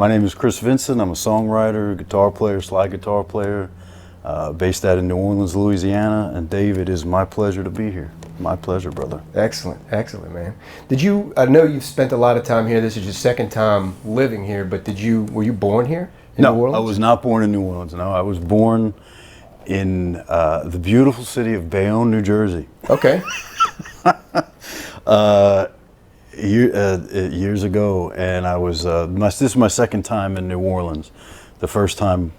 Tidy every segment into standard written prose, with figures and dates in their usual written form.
My name is Chris Vincent. I'm a songwriter, guitar player, slide guitar player, based out in New Orleans, Louisiana. And Dave, it is my pleasure to be here. My pleasure, brother. Excellent, excellent, man. I know you've spent a lot of time here. This is your second time living here, but were you born here in New Orleans? No, I was not born in New Orleans. No, I was born in the beautiful city of Bayonne, New Jersey. Okay. Years ago, and I was this is my second time in New Orleans. The first time,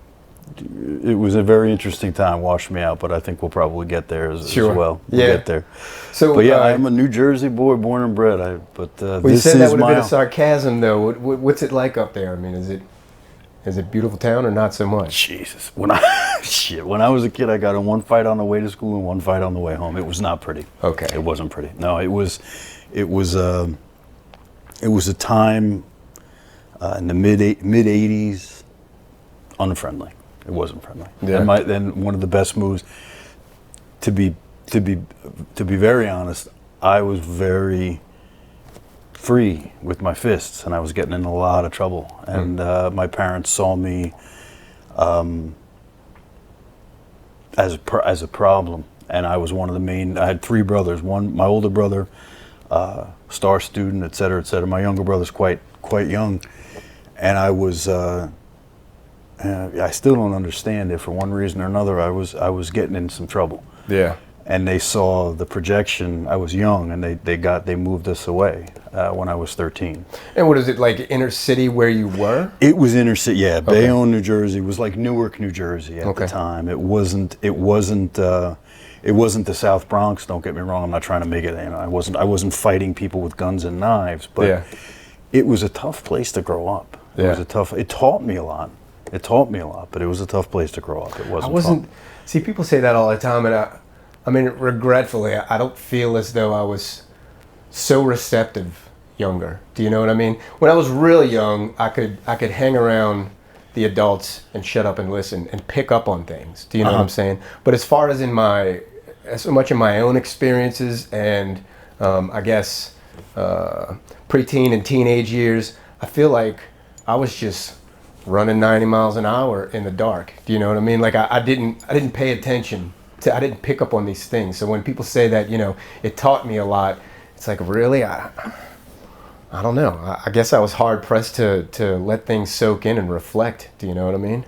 it was a very interesting time, washed me out, but I think we'll probably get there as well. We'll get there. So, but yeah, I'm a New Jersey boy, born and bred. You said that with a bit of sarcasm, though. What's it like up there? I mean, is it a beautiful town or not so much? Jesus, when I was a kid, I got in one fight on the way to school and one fight on the way home. It was not pretty. Okay. It wasn't pretty. No, it was a time in the mid '80s, unfriendly. It wasn't friendly. Yeah. And then one of the best moves, to be very honest, I was very free with my fists, and I was getting in a lot of trouble. And my parents saw me as a problem, and I was one of the main. I had three brothers. My older brother, star student, et cetera, et cetera. My younger brother's quite young, and I was. I still don't understand it. For one reason or another, I was getting in some trouble. Yeah. And they saw the projection. I was young, and they moved us away when I was 13. And what is it, like inner city where you were? It was inner city, yeah. Okay. Bayonne, New Jersey was like Newark, New Jersey at the time. It wasn't the South Bronx. Don't get me wrong. I'm not trying to make it. I wasn't fighting people with guns and knives. But it was a tough place to grow up. It taught me a lot. But it was a tough place to grow up. It wasn't. See, people say that all the time, and I mean, regretfully, I don't feel as though I was so receptive younger. Do you know what I mean? When I was really young, I could hang around the adults and shut up and listen and pick up on things. Do you know what I'm saying? But as far as so much in my own experiences and I guess preteen and teenage years, I feel like I was just running 90 miles an hour in the dark. Do you know what I mean? Like I didn't pay attention. I didn't pick up on these things. So when people say that, it taught me a lot, it's like, really? I don't know. I guess I was hard pressed to let things soak in and reflect. Do you know what I mean?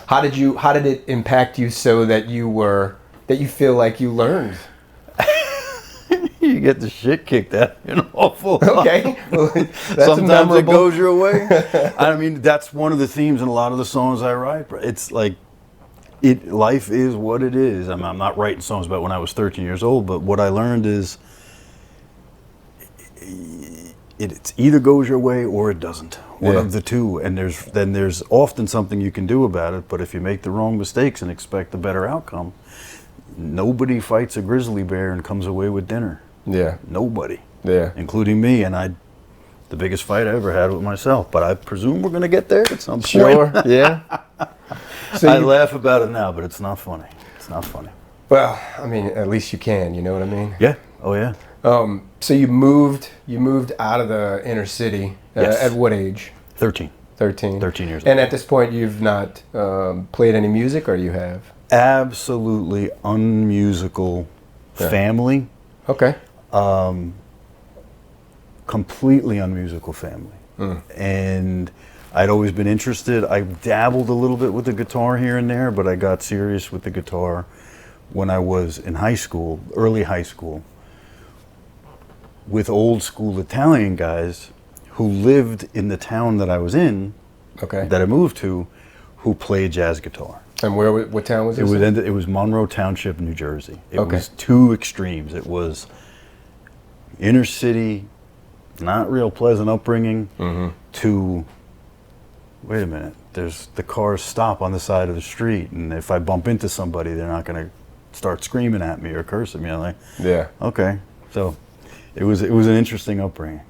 How did it impact you so that you feel like you learned? You get the shit kicked out of you an awful lot. Okay. Well, sometimes it goes your way. I mean, that's one of the themes in a lot of the songs I write. It's like, life is what it is. I'm not writing songs about when I was 13 years old, but what I learned is it either goes your way or it doesn't. One of the two. And there's often something you can do about it, but if you make the wrong mistakes and expect a better outcome, nobody fights a grizzly bear and comes away with dinner. Yeah. Nobody. Yeah. Including me, and the biggest fight I ever had with myself. But I presume we're going to get there at some point. Sure. Yeah. So I laugh about it now, but it's not funny. It's not funny. Well, I mean, at least you can. You know what I mean? Yeah. Oh yeah. So you moved out of the inner city at what age? 13. 13 years old. And at this point, you've not played any music, or you have? Absolutely unmusical family. Okay. Completely unmusical family. And I'd always been interested. I dabbled a little bit with the guitar here and there, but I got serious with the guitar when I was in high school, early high school, with old school Italian guys who lived in the town that I was in, that I moved to, who played jazz guitar. And what town was this? It was Monroe Township, New Jersey. It was two extremes. It was inner city, not real pleasant upbringing, to, wait a minute, the cars stop on the side of the street, and if I bump into somebody, they're not going to start screaming at me or cursing me. I'm like, okay. So it was an interesting upbringing.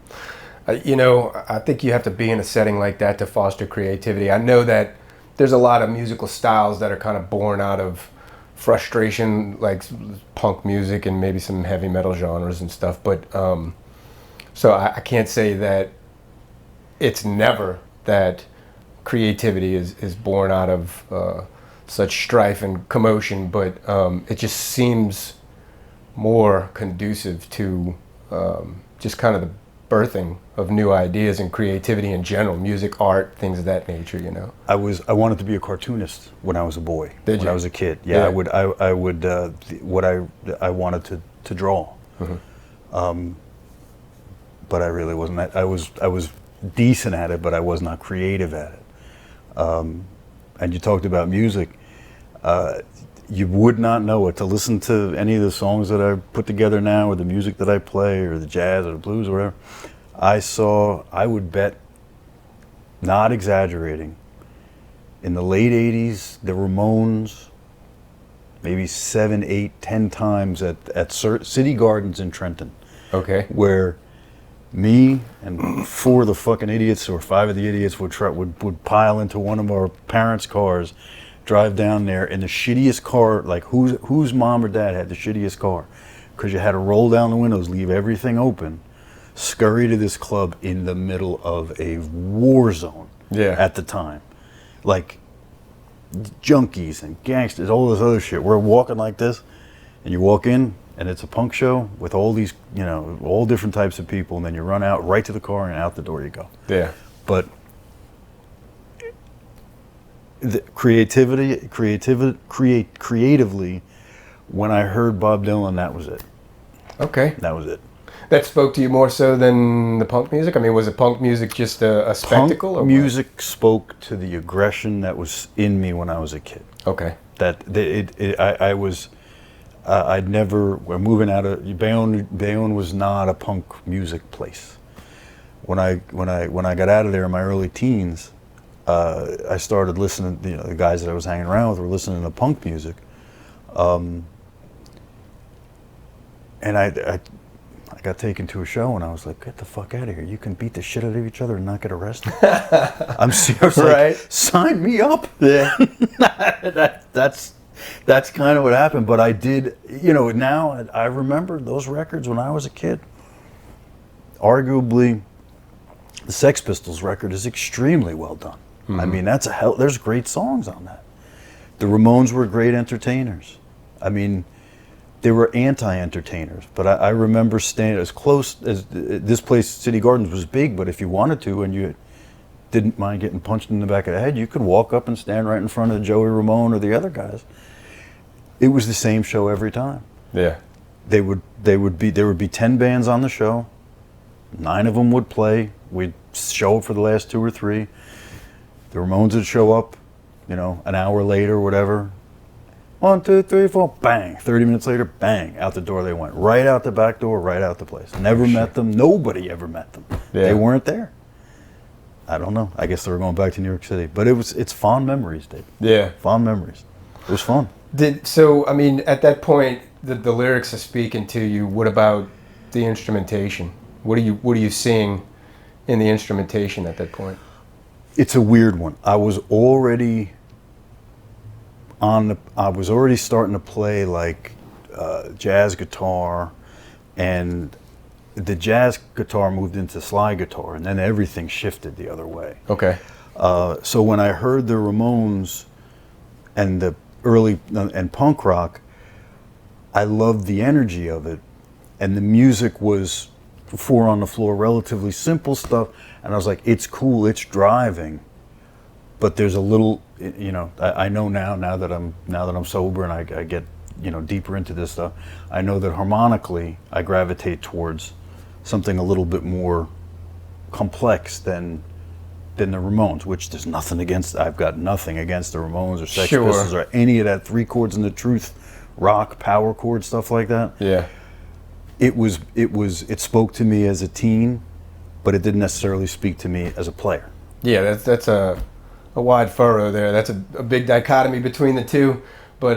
I think you have to be in a setting like that to foster creativity. I know that there's a lot of musical styles that are kind of born out of frustration, like punk music and maybe some heavy metal genres and stuff. But so I can't say that it's never that creativity is born out of such strife and commotion, but it just seems more conducive to just kind of the birthing of new ideas and creativity in general, music, art, things of that nature, you know. I wanted to be a cartoonist when I was a boy. Did when you? I was a kid. Yeah, Yeah. I would what I wanted to draw. But I really wasn't. I was decent at it, but I was not creative at it. And you talked about music. You would not know it to listen to any of the songs that I put together now, or the music that I play, or the jazz or the blues or whatever. I would bet, not exaggerating, in the late 80s, the Ramones, maybe 7, 8, 10 times at City Gardens in Trenton. Okay. Where me and 4 of the fucking idiots, or 5 of the idiots, would pile into one of our parents' cars, drive down there in the shittiest car, like whose mom or dad had the shittiest car, because you had to roll down the windows, leave everything open, scurry to this club in the middle of a war zone at the time, like junkies and gangsters, all this other shit. We're walking like this, and you walk in, and it's a punk show with all these, you know, all different types of people, and then you run out right to the car, and out the door you go. Yeah. But the creatively, when I heard Bob Dylan, that was it. Okay. That was it. That spoke to you more so than the punk music? I mean, was the punk music just a spectacle? Punk music spoke to the aggression that was in me when I was a kid. Okay. I'd never, we're moving out of, Bayonne was not a punk music place. When I got out of there in my early teens, I started listening, you know, the guys that I was hanging around with were listening to punk music. And I got taken to a show, and I was like, get the fuck out of here. You can beat the shit out of each other and not get arrested. I'm serious. Right. Like, sign me up. Yeah. That's kind of what happened. But I did, you know, now I remember those records when I was a kid. Arguably, the Sex Pistols record is extremely well done. I mean, there's great songs on that. The Ramones were great entertainers. I mean, they were anti-entertainers, but I remember standing as close as this place, City Gardens, was big, but if you wanted to and you didn't mind getting punched in the back of the head, you could walk up and stand right in front of Joey Ramone or the other guys. It was the same show every time. Yeah. There would be 10 bands on the show. 9 of them would play. We'd show up for the last 2 or 3. The Ramones would show up, you know, an hour later or whatever. 1, 2, 3, 4, bang. 30 minutes later, bang, out the door they went. Right out the back door, right out the place. Never met them. Nobody ever met them. Yeah. They weren't there. I don't know. I guess they were going back to New York City. But it's fond memories, Dave. Yeah. Fond memories. It was fun. So, I mean, at that point, the lyrics are speaking to you. What about the instrumentation? What are you seeing in the instrumentation at that point? It's a weird one. I was already starting to play like jazz guitar, and the jazz guitar moved into slide guitar, and then everything shifted the other way. Okay. So when I heard the Ramones and the early and punk rock, I loved the energy of it, and the music was 4 on the floor, relatively simple stuff, and I was like, it's cool, it's driving, but there's a little, you know, I know now that I'm sober and I get, you know, deeper into this stuff, I know that harmonically I gravitate towards something a little bit more complex than the Ramones, which there's nothing against. I've got nothing against the Ramones or Sex Pistols or any of that 3 chords in the truth rock power chord stuff like that. Yeah. It spoke to me as a teen, but it didn't necessarily speak to me as a player. Yeah, that's a wide furrow there. That's a big dichotomy between the two, but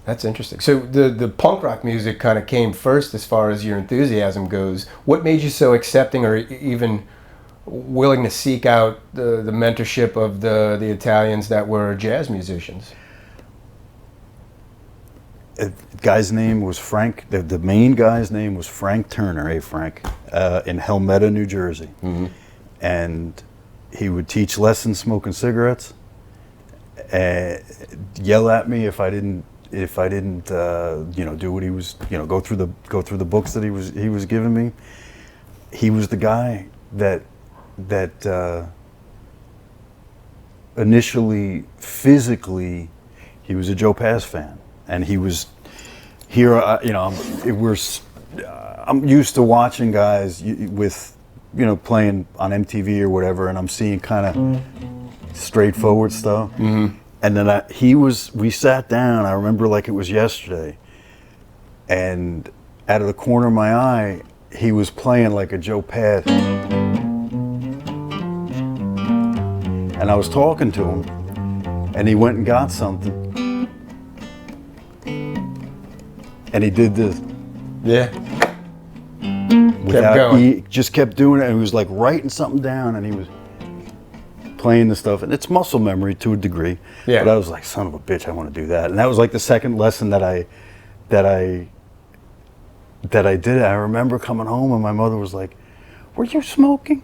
that's interesting. So the punk rock music kind of came first as far as your enthusiasm goes. What made you so accepting or even willing to seek out the mentorship of the Italians that were jazz musicians? The guy's name was Frank. The main guy's name was Frank Turner. Hey, Frank, in Helmetta, New Jersey. Mm-hmm. And he would teach lessons smoking cigarettes, and yell at me if I didn't do what he was, go through the books that he was giving me. He was the guy that initially, physically, he was a Joe Pass fan, and he was here. I'm used to watching guys with, playing on MTV or whatever, and I'm seeing kind of straightforward stuff. Mm-hmm. And then we sat down. I remember like it was yesterday, and out of the corner of my eye, he was playing like a Joe Pass. And I was talking to him, and he went and got something, and he did this. Yeah. Kept going. He just kept doing it, and he was like writing something down, and he was playing the stuff, and it's muscle memory to a degree. Yeah. But I was like, son of a bitch, I want to do that. And that was like the second lesson that I did. I remember coming home, and my mother was like, "Were you smoking?"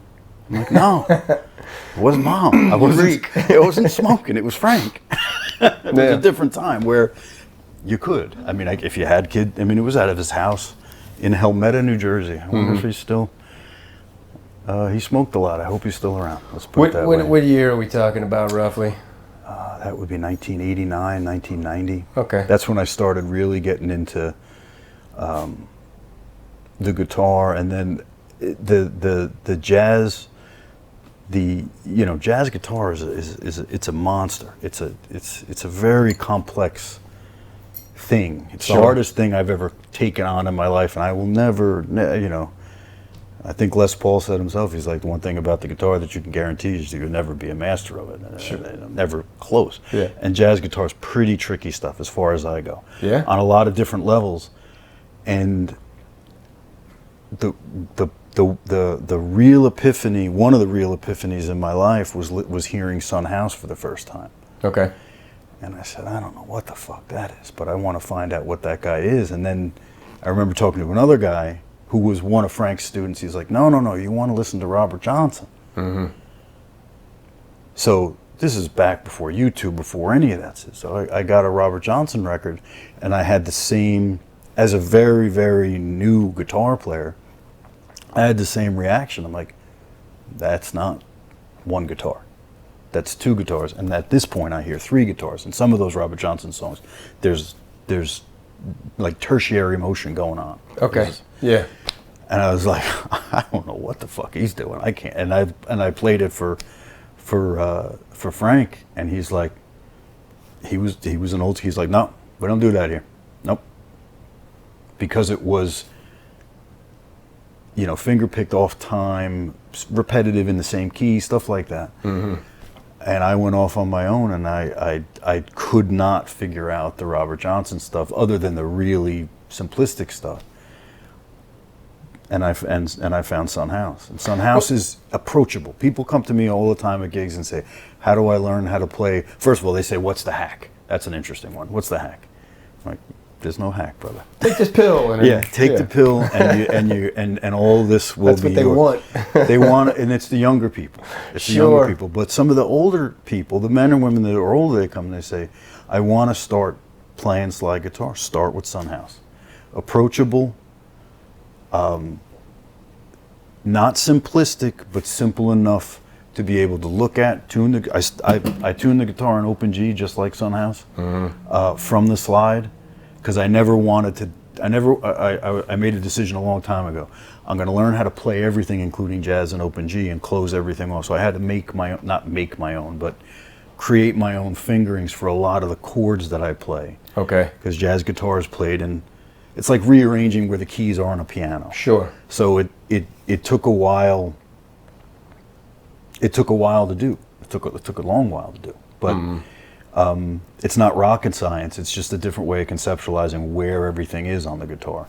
I'm like, "No." It wasn't Mom. I wasn't smoking. It was Frank. It was a different time where you could. I mean, if you had kids, it was out of his house in Helmetta, New Jersey. I wonder if he's still. He smoked a lot. I hope he's still around. Let's put it that way. What year are we talking about, roughly? That would be 1989, 1990. Okay. That's when I started really getting into the guitar, and then the jazz. Jazz guitar it's a monster. It's a very complex thing. It's the hardest thing I've ever taken on in my life, and I will never, I think Les Paul said himself, he's like, the one thing about the guitar that you can guarantee is you'll never be a master of it. Sure. Never close. Yeah. And jazz guitar is pretty tricky stuff as far as I go. Yeah. On a lot of different levels. And the real epiphany, one of the real epiphanies in my life was hearing Son House for the first time. Okay. And I said, I don't know what the fuck that is, but I want to find out what that guy is. And then I remember talking to another guy who was one of Frank's students. He's like, no, you want to listen to Robert Johnson. Mm-hmm. So this is back before YouTube, before any of that. So I got a Robert Johnson record, and I had the same, as a very, very new guitar player, I had the same reaction. I'm like, that's not one guitar. That's two guitars. And at this point, I hear three guitars. And some of those Robert Johnson songs, there's like tertiary motion going on. Okay. Yeah. And I was like, I don't know what the fuck he's doing. I can't. And I played it for Frank, and he's like, he's like, no, we don't do that here. Nope. Because it was, finger picked off time, repetitive in the same key, stuff like that. Mm-hmm. And I went off on my own, and I could not figure out the Robert Johnson stuff other than the really simplistic stuff. And I found Son House. And Son House is approachable. People come to me all the time at gigs and say, how do I learn how to play? First of all, they say, what's the hack? That's an interesting one. What's the hack? I'm like, there's no hack, brother. Take this pill. Take the pill, and all this will be. That's what they want. They want, and it's the younger people. It's the younger people. But some of the older people, the men and women that are older, they come and they say, I want to start playing slide guitar. Start with Son House. Approachable, not simplistic, but simple enough to be able to look at, tune I tune the guitar in open G just like Son House, from the slide. Because I never wanted to, I made a decision a long time ago. I'm going to learn how to play everything, including jazz and open G, and close everything off. So I had to not make my own, but create my own fingerings for a lot of the chords that I play. Okay. Because jazz guitar is played in, it's like rearranging where the keys are on a piano. Sure. So it took a while. It took a while to do. It took a long while to do. But. It's not rocket science. It's just a different way of conceptualizing where everything is on the guitar.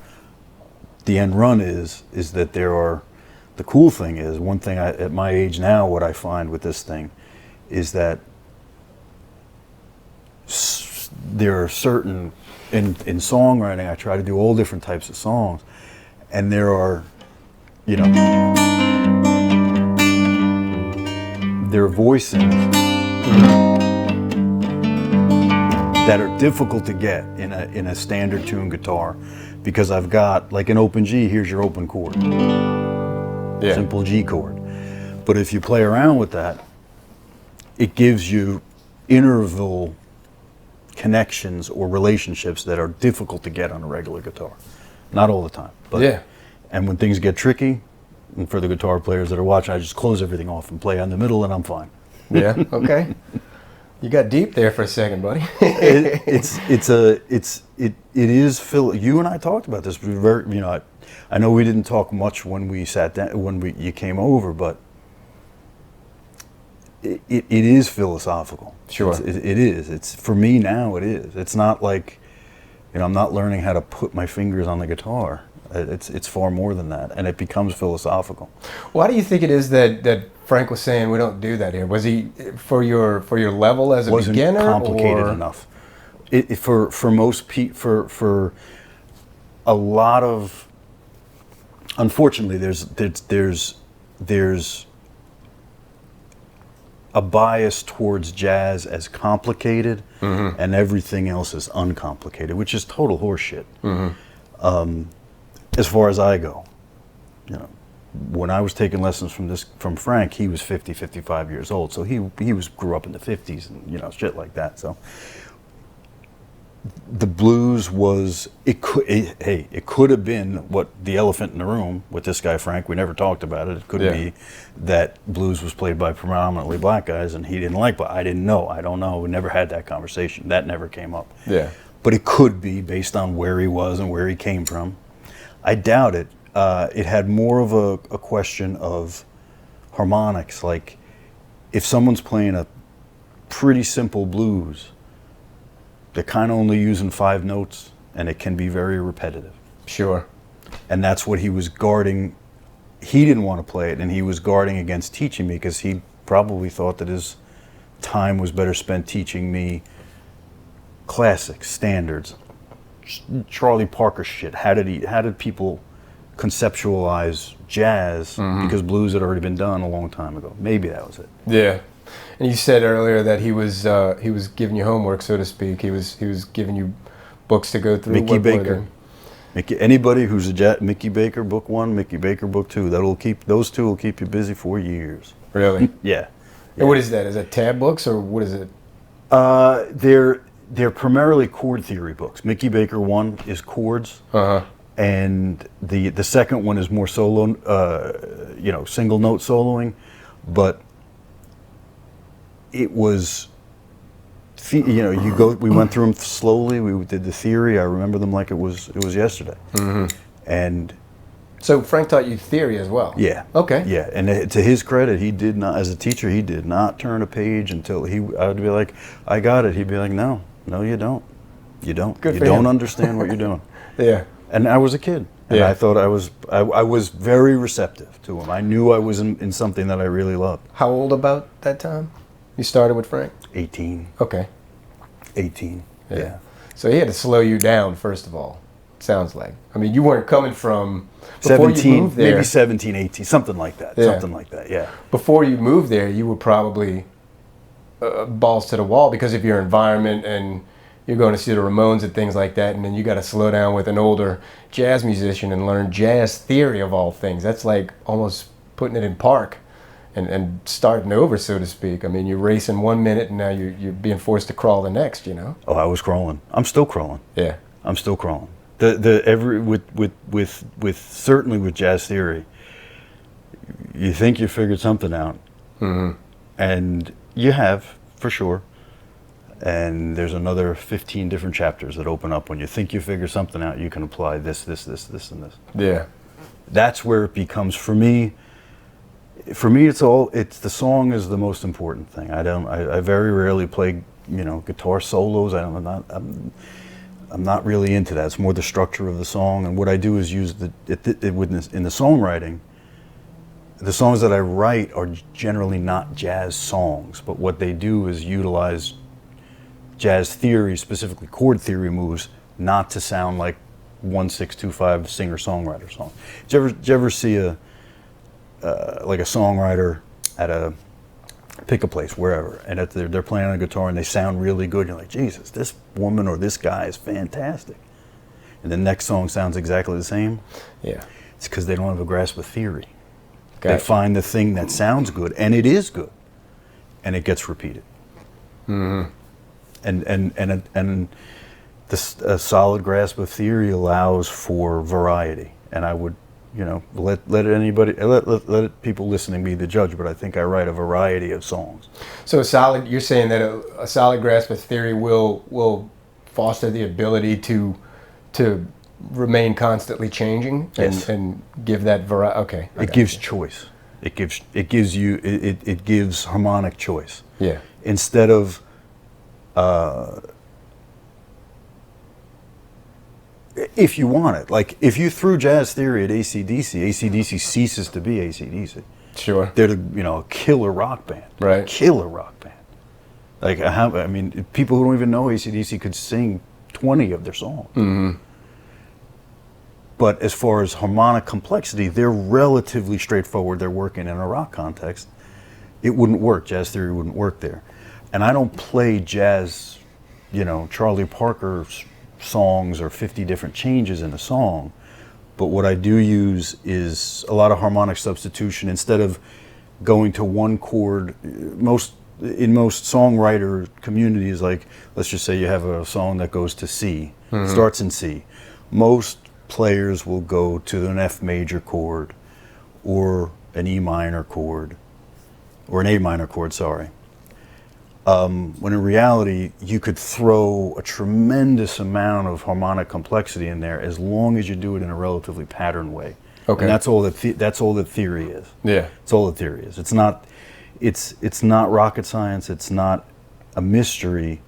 The end run is that the cool thing is, one thing at my age now, what I find with this thing is that there are certain, in songwriting, I try to do all different types of songs, and there are, they're voicings that are difficult to get in a standard tune guitar, because I've got like an open G. Here's your open chord, simple G chord. But if you play around with that, it gives you interval connections or relationships that are difficult to get on a regular guitar. Not all the time, but and when things get tricky, and for the guitar players that are watching, I just close everything off and play on the middle, and I'm fine. Yeah. Okay. You got deep there for a second, buddy. It is Phil. You and I talked about this. I know we didn't talk much when we sat down you came over, but it is philosophical. Sure. It is. It's for me now. It is. It's not like, I'm not learning how to put my fingers on the guitar. It's far more than that, and it becomes philosophical. Why do you think it is that Frank was saying we don't do that here? Was he for your level as a beginner? Wasn't complicated enough. For most people, for a lot of, unfortunately, there's a bias towards jazz as complicated, and everything else is uncomplicated, which is total horseshit. As far as I go, when I was taking lessons from Frank, he was 55 years old, so he grew up in the 50s and shit like that. So the blues was it could have been what the elephant in the room with this guy Frank. We never talked about it. It could be that blues was played by predominantly black guys, and he didn't like. But I didn't know. I don't know. We never had that conversation. That never came up. Yeah. But it could be based on where he was and where he came from. I doubt it. It had more of a question of harmonics. Like, if someone's playing a pretty simple blues, they're kind of only using 5 notes, and it can be very repetitive. Sure. And that's what he was guarding. He didn't want to play it, and he was guarding against teaching me, because he probably thought that his time was better spent teaching me classics, standards, Charlie Parker shit. How did people conceptualize jazz, because blues had already been done a long time ago? Maybe that was it. Yeah. And you said earlier that he was giving you homework, so to speak. He was giving you books to go through. Mickey Baker. Anybody who's a Mickey Baker book 1, Mickey Baker book 2. Those two will keep you busy for years. Really? Yeah. And what is that? Is that tab books, or what is it? They're primarily chord theory books. Mickey Baker 1 is chords, and the second one is more solo, single note soloing, but it was, we went through them slowly. We did the theory. I remember them like it was yesterday, and. So Frank taught you theory as well? Yeah. Okay. Yeah, and to his credit, he did not, as a teacher, he did not turn a page until I would be like, I got it. He'd be like, no, you don't. You don't. Good you for don't him. Understand what you're doing. Yeah. And I was a kid. And I thought I was very receptive to him. I knew I was in something that I really loved. How old about that time? You started with Frank? 18. Okay. 18. Yeah. So he had to slow you down, first of all, sounds like. I mean, you weren't coming from... 17, you moved there, maybe 17, 18, something like that. Yeah. Something like that, yeah. Before you moved there, you were probably balls to the wall because of your environment, and you're going to see the Ramones and things like that, and then you got to slow down with an older jazz musician and learn jazz theory of all things. That's like almost putting it in park and starting over, so to speak. I mean, you're racing 1 minute, and now you're being forced to crawl the next, Oh, I was crawling. I'm still crawling. Yeah. I'm still crawling. With certainly with jazz theory, you think you figured something out, and you have, for sure. And there's another 15 different chapters that open up when you think you figure something out. You can apply this, and this. Yeah. That's where it becomes, for me. It's the song is the most important thing. I very rarely play guitar solos. I'm not really into that. It's more the structure of the song, and what I do is use in the songwriting. The songs that I write are generally not jazz songs, but what they do is utilize jazz theory, specifically chord theory moves, not to sound like 1-6-2-5 singer-songwriter song. Did you ever see a songwriter at a pick a place, wherever, and they're playing on a guitar and they sound really good. You're like, Jesus, this woman or this guy is fantastic. And the next song sounds exactly the same. Yeah. It's because they don't have a grasp of theory. Gotcha. They find the thing that sounds good, and it is good, and it gets repeated. Mm-hmm. And a solid grasp of theory allows for variety. And I would, let people listening be the judge. But I think I write a variety of songs. So you're saying that a solid grasp of theory will foster the ability to remain constantly changing and give that variety. Okay. It gives choice. It gives harmonic choice. Yeah. Instead of if you want it, like if you threw jazz theory at AC/DC ceases to be AC/DC. Sure. They're a killer rock band. Right. Killer rock band. Like people who don't even know AC/DC could sing 20 of their songs. Mm-hmm. But as far as harmonic complexity, they're relatively straightforward. They're working in a rock context. It wouldn't work. Jazz theory wouldn't work there. And I don't play jazz, Charlie Parker songs or 50 different changes in a song. But what I do use is a lot of harmonic substitution. Instead of going to one chord, in most songwriter communities, like let's just say you have a song that goes to C, mm-hmm. starts in C. Most players will go to an F major chord or an E minor chord or an A minor chord, sorry. When in reality, you could throw a tremendous amount of harmonic complexity in there as long as you do it in a relatively patterned way. Okay. And that's all that theory is. Yeah. It's all that theory is. It's not rocket science. It's not a mystery.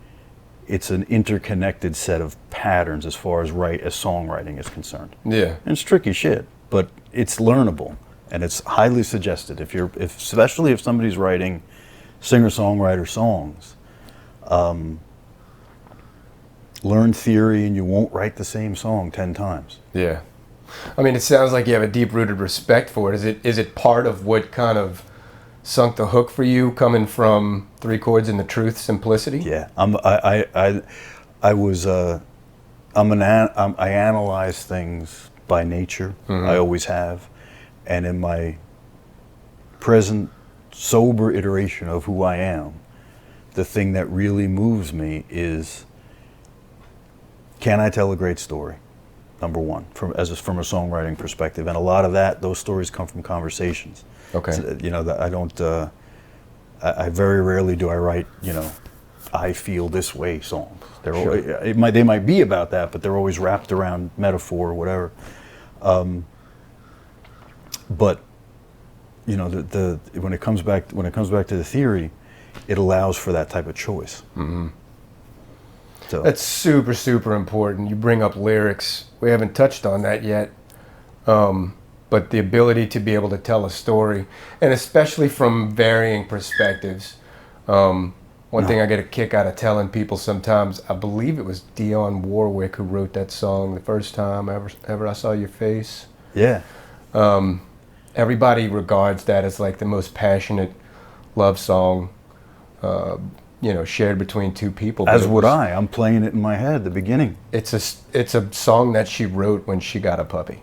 It's an interconnected set of patterns as far as songwriting is concerned. Yeah. And it's tricky shit, but it's learnable and it's highly suggested. Especially if somebody's writing singer-songwriter songs, learn theory and you won't write the same song 10 times. Yeah. I mean, it sounds like you have a deep-rooted respect for it. Is it part of what kind of sunk the hook for you, coming from Three Chords and the Truth simplicity? Yeah, I analyze things by nature. Mm-hmm. I always have, and in my present sober iteration of who I am, the thing that really moves me is, can I tell a great story? Number one, from a songwriting perspective, and a lot of those stories come from conversations. Okay. So, that I don't. I very rarely do I write. I feel this way songs. Sure. They might be about that, but they're always wrapped around metaphor or whatever. But when it comes back to the theory, it allows for that type of choice. Mm-hmm. So that's super, super important. You bring up lyrics. We haven't touched on that yet. But the ability to be able to tell a story, and especially from varying perspectives. One thing I get a kick out of telling people sometimes, I believe it was Dionne Warwick who wrote that song, The First Time Ever I Saw Your Face. Yeah. Everybody regards that as like the most passionate love song, shared between two people. As would I. I'm playing it in my head at the beginning. It's a song that she wrote when she got a puppy.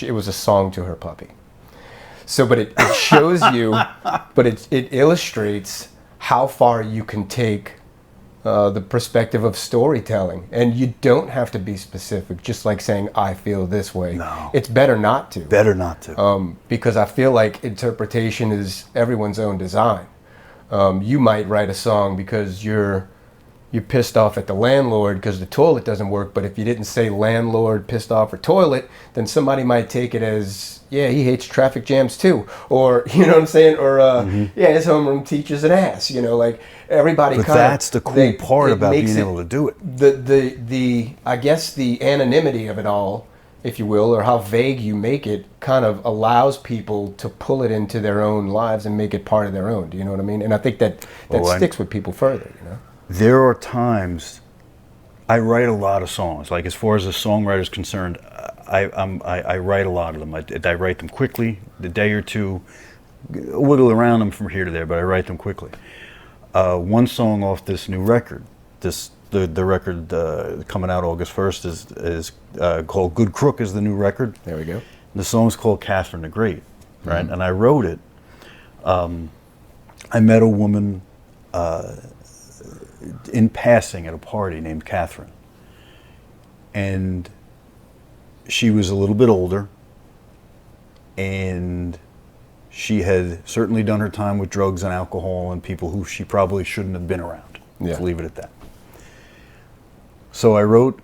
It was a song to her puppy. So, but it shows you, but it illustrates how far you can take the perspective of storytelling. And you don't have to be specific, just like saying, I feel this way. No. It's better not to. Better not to. Because I feel like interpretation is everyone's own design. You might write a song because you're pissed off at the landlord because the toilet doesn't work, but if you didn't say landlord, pissed off, or toilet, then somebody might take it as, yeah, he hates traffic jams too. Or, you know what I'm saying? Or, yeah, his homeroom teacher's an ass. Like everybody kind of... But that's the cool part about being able to do it. I guess the anonymity of it all, if you will, or how vague you make it, kind of allows people to pull it into their own lives and make it part of their own. Do you know what I mean? And I think that sticks with people further, There are times I write a lot of songs. Like as far as a songwriter is concerned, I write a lot of them. I write them quickly, a day or two. wiggle around them from here to there, but I write them quickly. One song off this new record, the record coming out August 1st is called Good Crook is the new record. There we go. The song's called Catherine the Great, right? Mm-hmm. And I wrote it. I met a woman in passing at a party named Catherine. And she was a little bit older, and she had certainly done her time with drugs and alcohol and people who she probably shouldn't have been around. Yeah. Let's leave it at that. So I wrote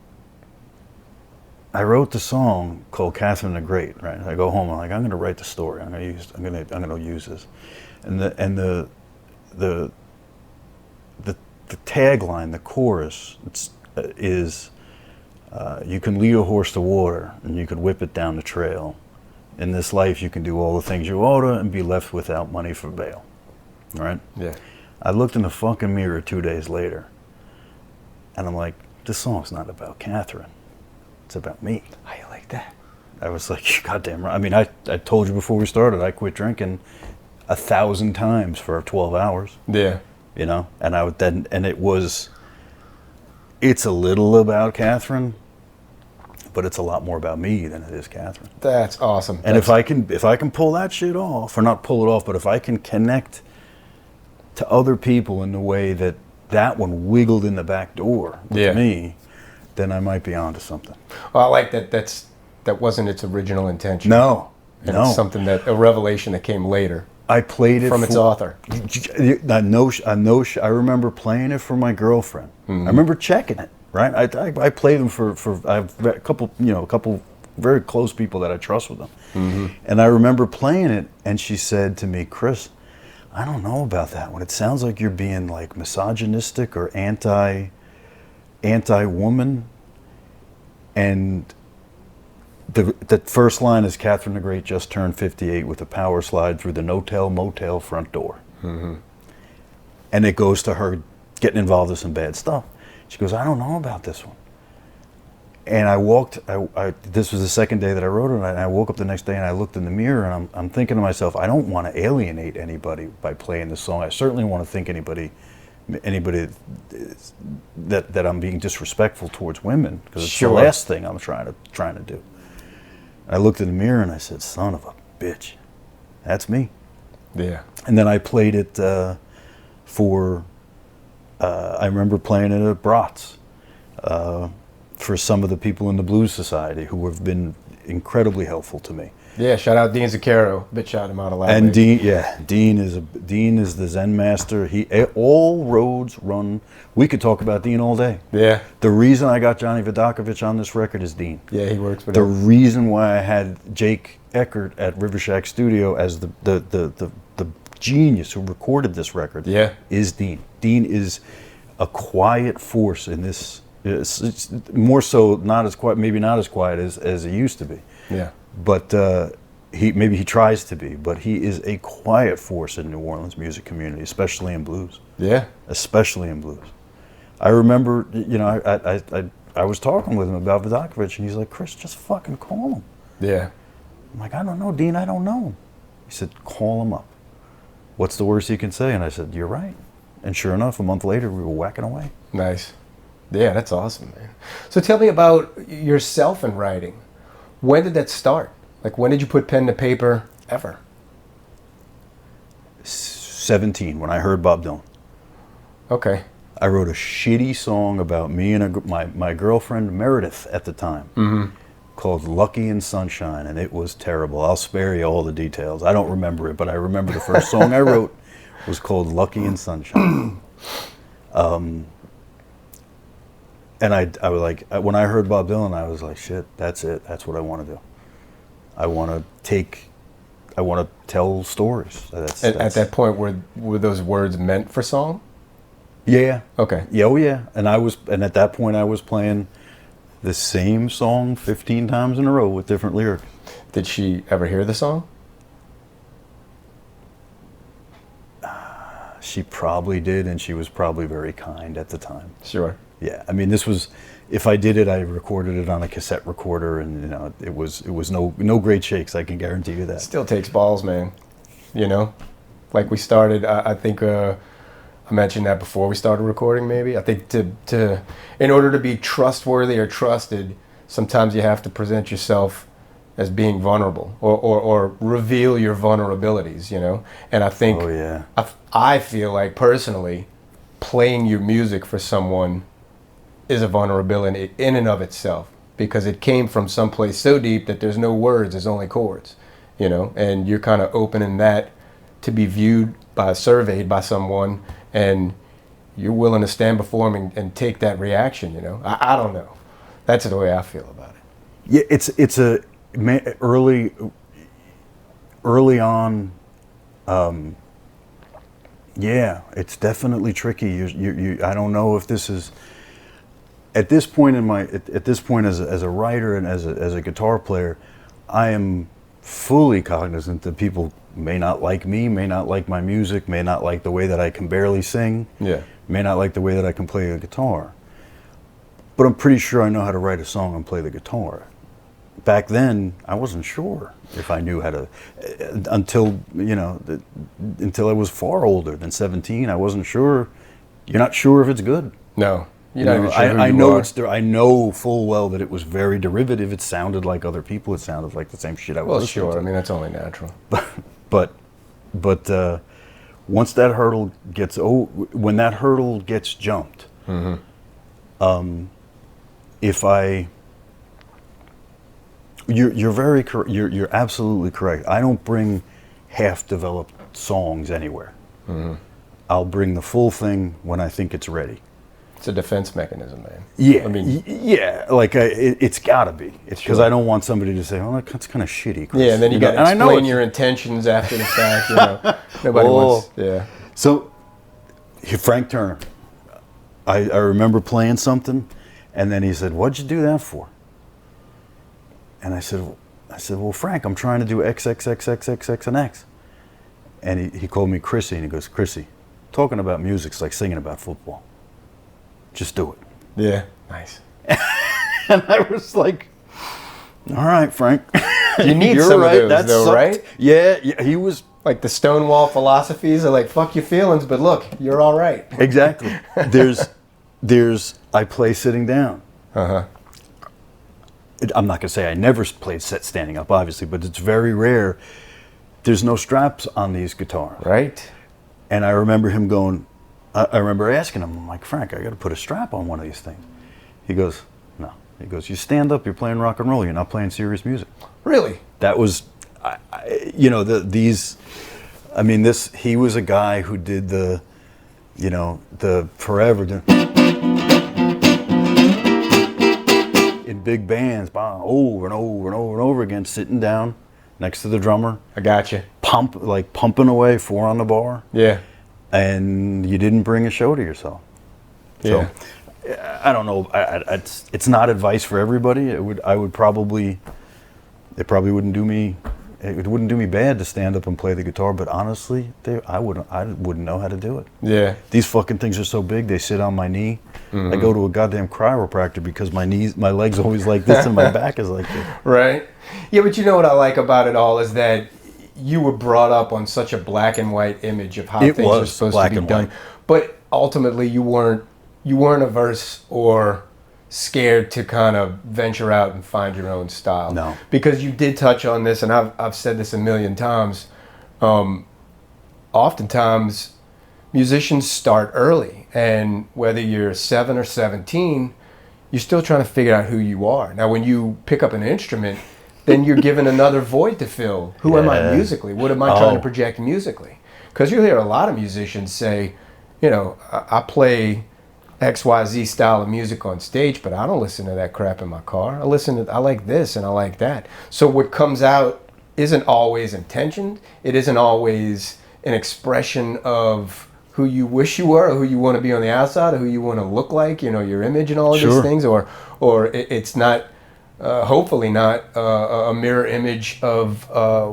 the song called Catherine the Great, right? I go home, I'm like, I'm going to write the story. I'm going to use this. And the tagline, the chorus, is you can lead a horse to water and you could whip it down the trail. In this life, you can do all the things you oughta and be left without money for bail. All right? Yeah. I looked in the fucking mirror 2 days later, and I'm like, this song's not about Catherine. It's about me. How you like that? I was like, you goddamn right. I mean, I told you before we started, I quit drinking 1,000 times for 12 hours. Yeah. You know? And it's a little about Catherine, but it's a lot more about me than it is Catherine. That's awesome. And if I can pull that shit off, or not pull it off, but if I can connect to other people in the way that one wiggled in the back door with me, then I might be onto something. Well, I like that. That wasn't its original intention. No, and it's something a revelation that came later. I played it from its author. I remember playing it for my girlfriend. Mm-hmm. I remember checking it. Right, I play them for I've a couple very close people that I trust with them, mm-hmm. And I remember playing it, and she said to me, Chris, I don't know about that one. It sounds like you're being like misogynistic or anti-woman, and the first line is Catherine the Great just turned 58 with a power slide through the no-tell motel front door, mm-hmm. And it goes to her getting involved in some bad stuff. She goes, I don't know about this one. And this was the second day that I wrote it, and I woke up the next day and I looked in the mirror, and I'm thinking to myself, I don't want to alienate anybody by playing this song. I certainly want to think anybody that I'm being disrespectful towards women, because it's the last thing I'm trying to do. I looked in the mirror and I said, son of a bitch, that's me. Yeah. And then I played it I remember playing it at Bratz for some of the people in the Blues Society who have been incredibly helpful to me. Yeah, shout out Dean Zucchero. Bit shout him out a lot. And Dean is the Zen master. All roads run. We could talk about Dean all day. Yeah. The reason I got Johnny Vidakovich on this record is Dean. Yeah, he works with the reason why I had Jake Eckert at River Shack Studio as the genius who recorded this record is Dean. Dean is a quiet force in this. It's more so not as quiet, maybe not as quiet as he used to be. Yeah. But he tries to be, but he is a quiet force in New Orleans music community, especially in blues. Yeah. Especially in blues. I remember, I was talking with him about Vidakovich, and he's like, Chris, just fucking call him. Yeah. I'm like, I don't know, Dean, I don't know him. He said, call him up. What's the worst he can say? And I said, you're right. And sure enough, a month later, we were whacking away. Nice. Yeah, that's awesome, man. So tell me about yourself in writing. When did that start? Like, when did you put pen to paper ever? 17, when I heard Bob Dylan. Okay. I wrote a shitty song about me and my girlfriend Meredith at the time. Mm-hmm. Called Lucky in Sunshine, and it was terrible. I'll spare you all the details. I don't remember it, but I remember the first song I wrote was called Lucky in Sunshine. And I was like, when I heard Bob Dylan, I was like, shit, that's it. That's what I want to do. I want to tell stories. At that point, were those words meant for song? Yeah. Okay. Yeah, oh yeah. And at that point I was playing the same song 15 times in a row with different lyrics. Did she ever hear the song? She probably did, and she was probably very kind at the time. Sure. Yeah, I mean, this was, if I did it, I recorded it on a cassette recorder, and it was no great shakes. I can guarantee you that. Still takes balls, man. you know? Like we started, I think I mentioned that before we started recording maybe. I think in order to be trustworthy or trusted, sometimes you have to present yourself as being vulnerable or reveal your vulnerabilities, you know? And I think, Oh, yeah. I feel like personally, playing your music for someone is a vulnerability in and of itself, because it came from someplace so deep that there's no words, there's only chords, you know? And you're kind of opening that to be surveyed by someone, and you're willing to stand before them and take that reaction, you know? I don't know. That's the way I feel about it. Yeah, it's early on. Yeah, it's definitely tricky. I don't know if this is at this point as a writer and as a guitar player, I am fully cognizant that people may not like me, may not like my music, may not like the way that I can barely sing, may not like the way that I can play the guitar. But I'm pretty sure I know how to write a song and play the guitar. Back then, I wasn't sure if I knew how to, until I was far older than 17. I wasn't sure. You're not sure if it's good. No, you're not even sure who I you know are. I know full well that it was very derivative. It sounded like other people. It sounded like the same shit I was listening to. I mean, that's only natural. But once that hurdle when that hurdle gets jumped, you're absolutely correct. I don't bring half-developed songs anywhere. I'll bring the full thing when I think it's ready. It's a defense mechanism, man. Yeah, I mean, it's got to be. It's because I don't want somebody to say, "Oh, that's kind of shitty." Chris. Yeah, and then you got to explain your intentions after the fact. You know, nobody wants. Yeah. So, Frank Turner, I remember playing something, and then he said, "What'd you do that for?" And I said, "Well, Frank, I'm trying to do X, X, X, X, X, X, and X." And he called me Chrissy, and he goes, "Chrissy, talking about music's like singing about football. Just do it." Yeah, nice. And I was like, "All right, Frank." You need You're some right. of those, though, right? Yeah, he was. Like the Stonewall philosophies are like, fuck your feelings, but look, you're all right. Exactly. I play sitting down. I'm not going to say I never played standing up, obviously, but it's very rare. There's no straps on these guitars. Right. And I remember him going, I remember asking him, I'm like, "Frank, I got to put a strap on one of these things." He goes, "No." He goes, "You stand up, you're playing rock and roll, you're not playing serious music." Really? That was, he was a guy who did the forever, in big bands, over and over and over and over again, sitting down next to the drummer. I got you. Pumping away 4 on the bar. Yeah. And you didn't bring a show to yourself. Yeah. So, I don't know. It's not advice for everybody. It probably wouldn't do me. It wouldn't do me bad to stand up and play the guitar. But honestly, I wouldn't know how to do it. Yeah. These fucking things are so big. They sit on my knee. I go to a goddamn chiropractor because my legs always like this and my back is like this. Right. Yeah, but you know what I like about it all is that you were brought up on such a black and white image of how things are supposed to be done. But ultimately, you weren't averse or scared to kind of venture out and find your own style. No. Because you did touch on this, and I've said this a million times. Oftentimes, musicians start early, and whether you're 7 or 17, you're still trying to figure out who you are. Now, when you pick up an instrument, then you're given another void to fill. Who am I musically? What am I trying to project musically? Because you hear a lot of musicians say, I play XYZ style of music on stage, but I don't listen to that crap in my car. I like this and I like that. So what comes out isn't always intentioned. It isn't always an expression of who you wish you were, or who you want to be on the outside, or who you want to look like, your image and all of these things, or it's not, hopefully not, a mirror image of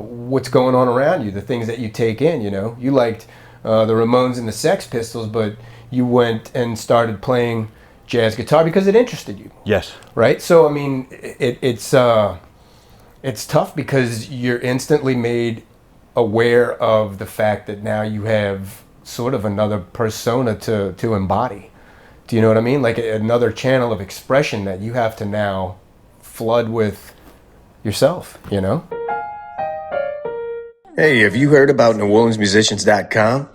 what's going on around you, the things that you take in. You liked the Ramones and the Sex Pistols, but you went and started playing jazz guitar because it interested you. Yes. Right? So, I mean, it's tough because you're instantly made aware of the fact that now you have sort of another persona to embody. Do you know what I mean? Like another channel of expression that you have to now flood with yourself, you know? Hey, have you heard about Neworleansmusicians.com?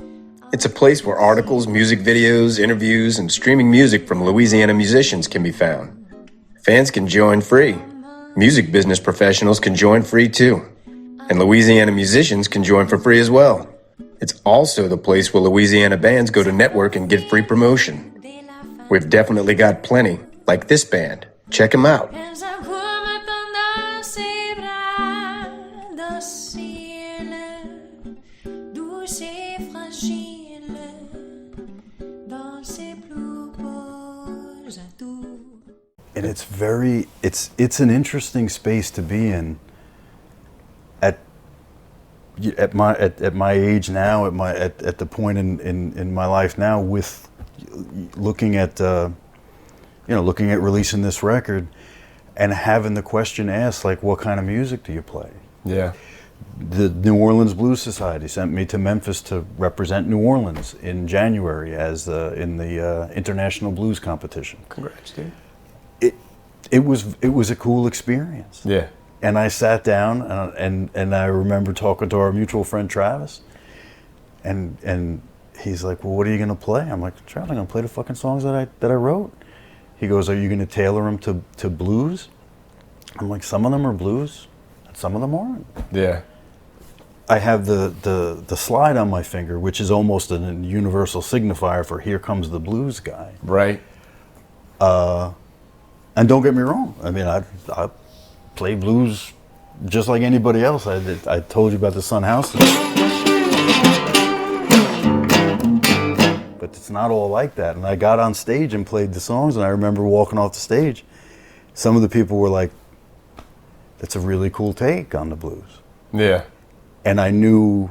It's a place where articles, music videos, interviews, and streaming music from Louisiana musicians can be found. Fans can join free. Music business professionals can join free too. And Louisiana musicians can join for free as well. It's also the place where Louisiana bands go to network and get free promotion. We've definitely got plenty, like this band. Check them out. And it's an interesting space to be in at my age now, at the point in my life now, with looking at releasing this record and having the question asked, like, what kind of music do you play? Yeah. The New Orleans Blues Society sent me to Memphis to represent New Orleans in January as in the International Blues Competition. Congrats, dude. It was a cool experience. Yeah. And I sat down and I remember talking to our mutual friend Travis, and he's like, "Well, what are you gonna play?" I'm like, "Travis, I'm gonna play the fucking songs that I wrote." He goes, "Are you gonna tailor them to blues?" I'm like, "Some of them are blues, and some of them aren't." Yeah. I have the slide on my finger, which is almost a universal signifier for "Here comes the blues guy." Right. And don't get me wrong. I mean, I play blues just like anybody else. I told you about the Sun House, but it's not all like that. And I got on stage and played the songs, and I remember walking off the stage. Some of the people were like, "That's a really cool take on the blues." Yeah. And I knew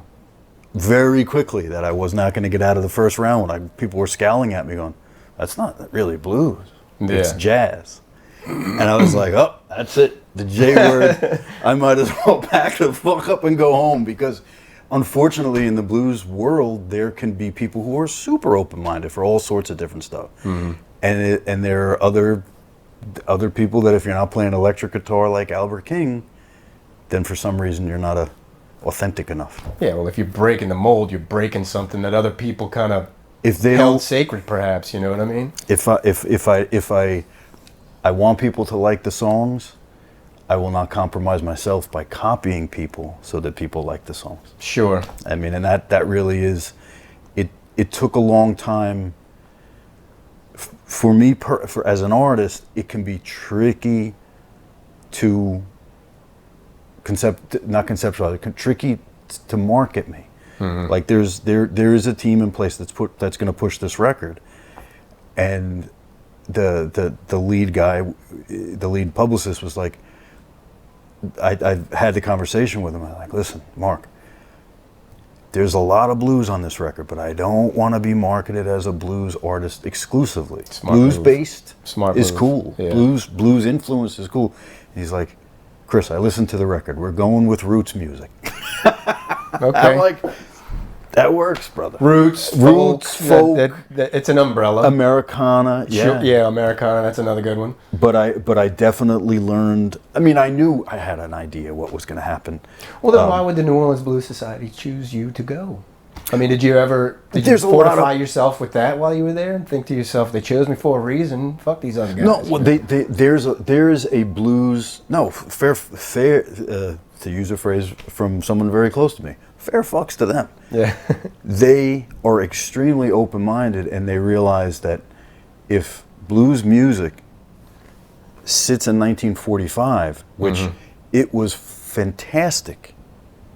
very quickly that I was not going to get out of the first round when people were scowling at me going, "That's not really blues. It's jazz." And I was like, "Oh, that's it. The J word. I might as well pack the fuck up and go home," because unfortunately in the blues world, there can be people who are super open-minded for all sorts of different stuff. Mm-hmm. And there are other people that if you're not playing electric guitar like Albert King, then for some reason you're not authentic enough. Yeah, well, if you're breaking the mold, you're breaking something that other people kind of held sacred, perhaps. You know what I mean? If I want people to like the songs, I will not compromise myself by copying people so that people like the songs. Sure. I mean, and that really is, it took a long time. For me, as an artist, it can be tricky to tricky to market me. Mm-hmm. Like there is a team in place that's going to push this record, and the lead guy, the lead publicist was like, I had the conversation with him. I'm like, "Listen, Mark, there's a lot of blues on this record, but I don't want to be marketed as a blues artist exclusively. Blues based is cool. Yeah. Blues influence is cool." And he's like, "Chris, I listened to the record. We're going with roots music." Okay. I'm like, "That works, brother. Roots, folk. It's an umbrella. Americana, yeah. Sure, yeah, Americana, that's another good one. But I definitely learned, I mean, I knew I had an idea what was going to happen. Well, then why would the New Orleans Blues Society choose you to go? I mean, did you fortify yourself with that while you were there and think to yourself, they chose me for a reason, fuck these other guys? No, well, there's a blues, fair, to use a phrase from someone very close to me, fair fucks to them. Yeah. They are extremely open-minded, and they realize that if blues music sits in 1945, which it was fantastic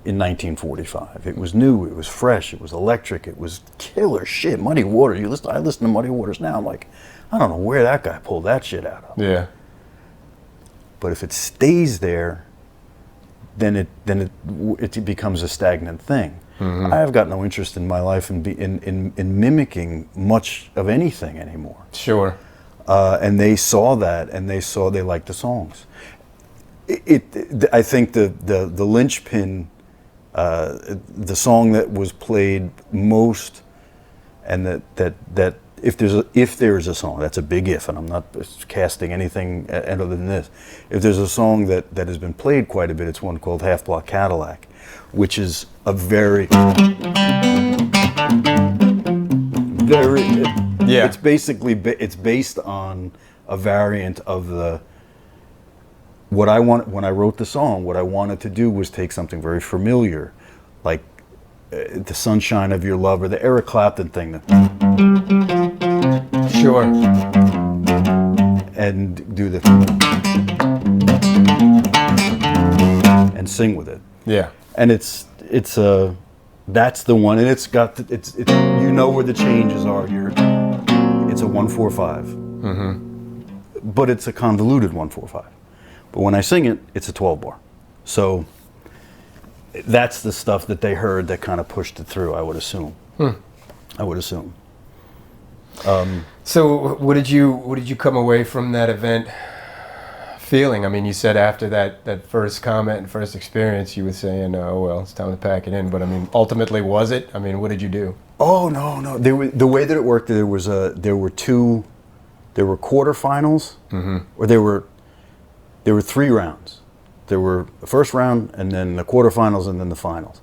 in 1945. It was new, it was fresh, it was electric, it was killer shit. Muddy Waters, I listen to Muddy Waters now, I'm like, I don't know where that guy pulled that shit out of. Yeah. But if it stays there, then it becomes a stagnant thing. Mm-hmm. I have got no interest in my life in mimicking much of anything anymore. Sure. And they saw that, and they liked the songs. I think the linchpin The song that was played most, and that if there's a song, that's a big if, and I'm not casting anything other than this. If there's a song that has been played quite a bit, it's one called Half Block Cadillac, which is a very Yeah. It's basically it's based on a variant of the. What I want when I wrote the song, what I wanted to do was take something very familiar, like the sunshine of your love, or the Eric Clapton thing, Sure. and do the and sing with it. Yeah. And it's that's the one, and it's got it's you know where the changes are. It's a 1-4-5, but it's a convoluted 1-4-5. But when I sing it, it's a 12 bar. So that's the stuff that they heard that kind of pushed it through, I would assume. I would assume. So what did you come away from that event feeling? I mean, you said after that first comment and first experience, you were saying, oh, well, it's time to pack it in. But I mean, ultimately, was it? I mean, what did you do? Oh, no. The way that it worked, there were quarterfinals, or there were 3 rounds. There were the first round, and then the quarterfinals, and then the finals.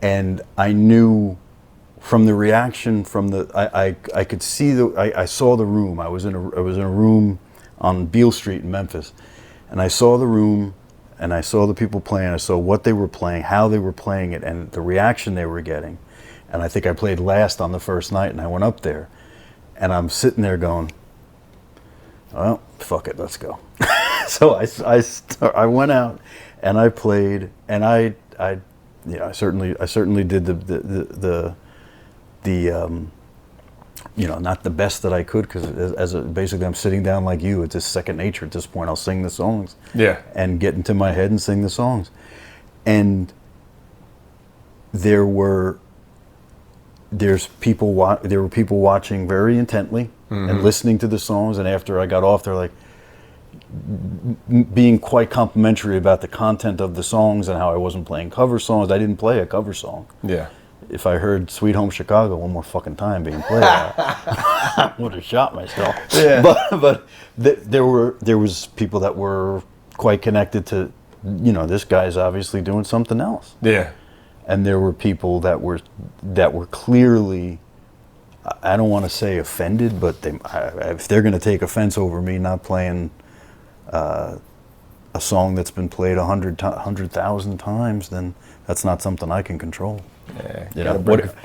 And I knew from the reaction from I could see I saw the room. I was in a room on Beale Street in Memphis, and I saw the room, and I saw the people playing. I saw what they were playing, how they were playing it, and the reaction they were getting. And I think I played last on the first night, and I went up there, and I'm sitting there going, well, fuck it, let's go. So I went out and I played, and I certainly did the not the best that I could, because basically I'm sitting down like you. It's just second nature at this point. I'll sing the songs, and get into my head and sing the songs. And there were people watching very intently and listening to the songs. And after I got off, they're like being quite complimentary about the content of the songs and how I wasn't playing cover songs. I didn't play a cover song. Yeah. If I heard Sweet Home Chicago one more fucking time being played, I would have shot myself. Yeah. But there was people that were quite connected to, this guy's obviously doing something else. Yeah. And there were people that were clearly, I don't want to say offended, but if they're going to take offense over me not playing a song that's been played 100,000 times, then that's not something I can control. Yeah, you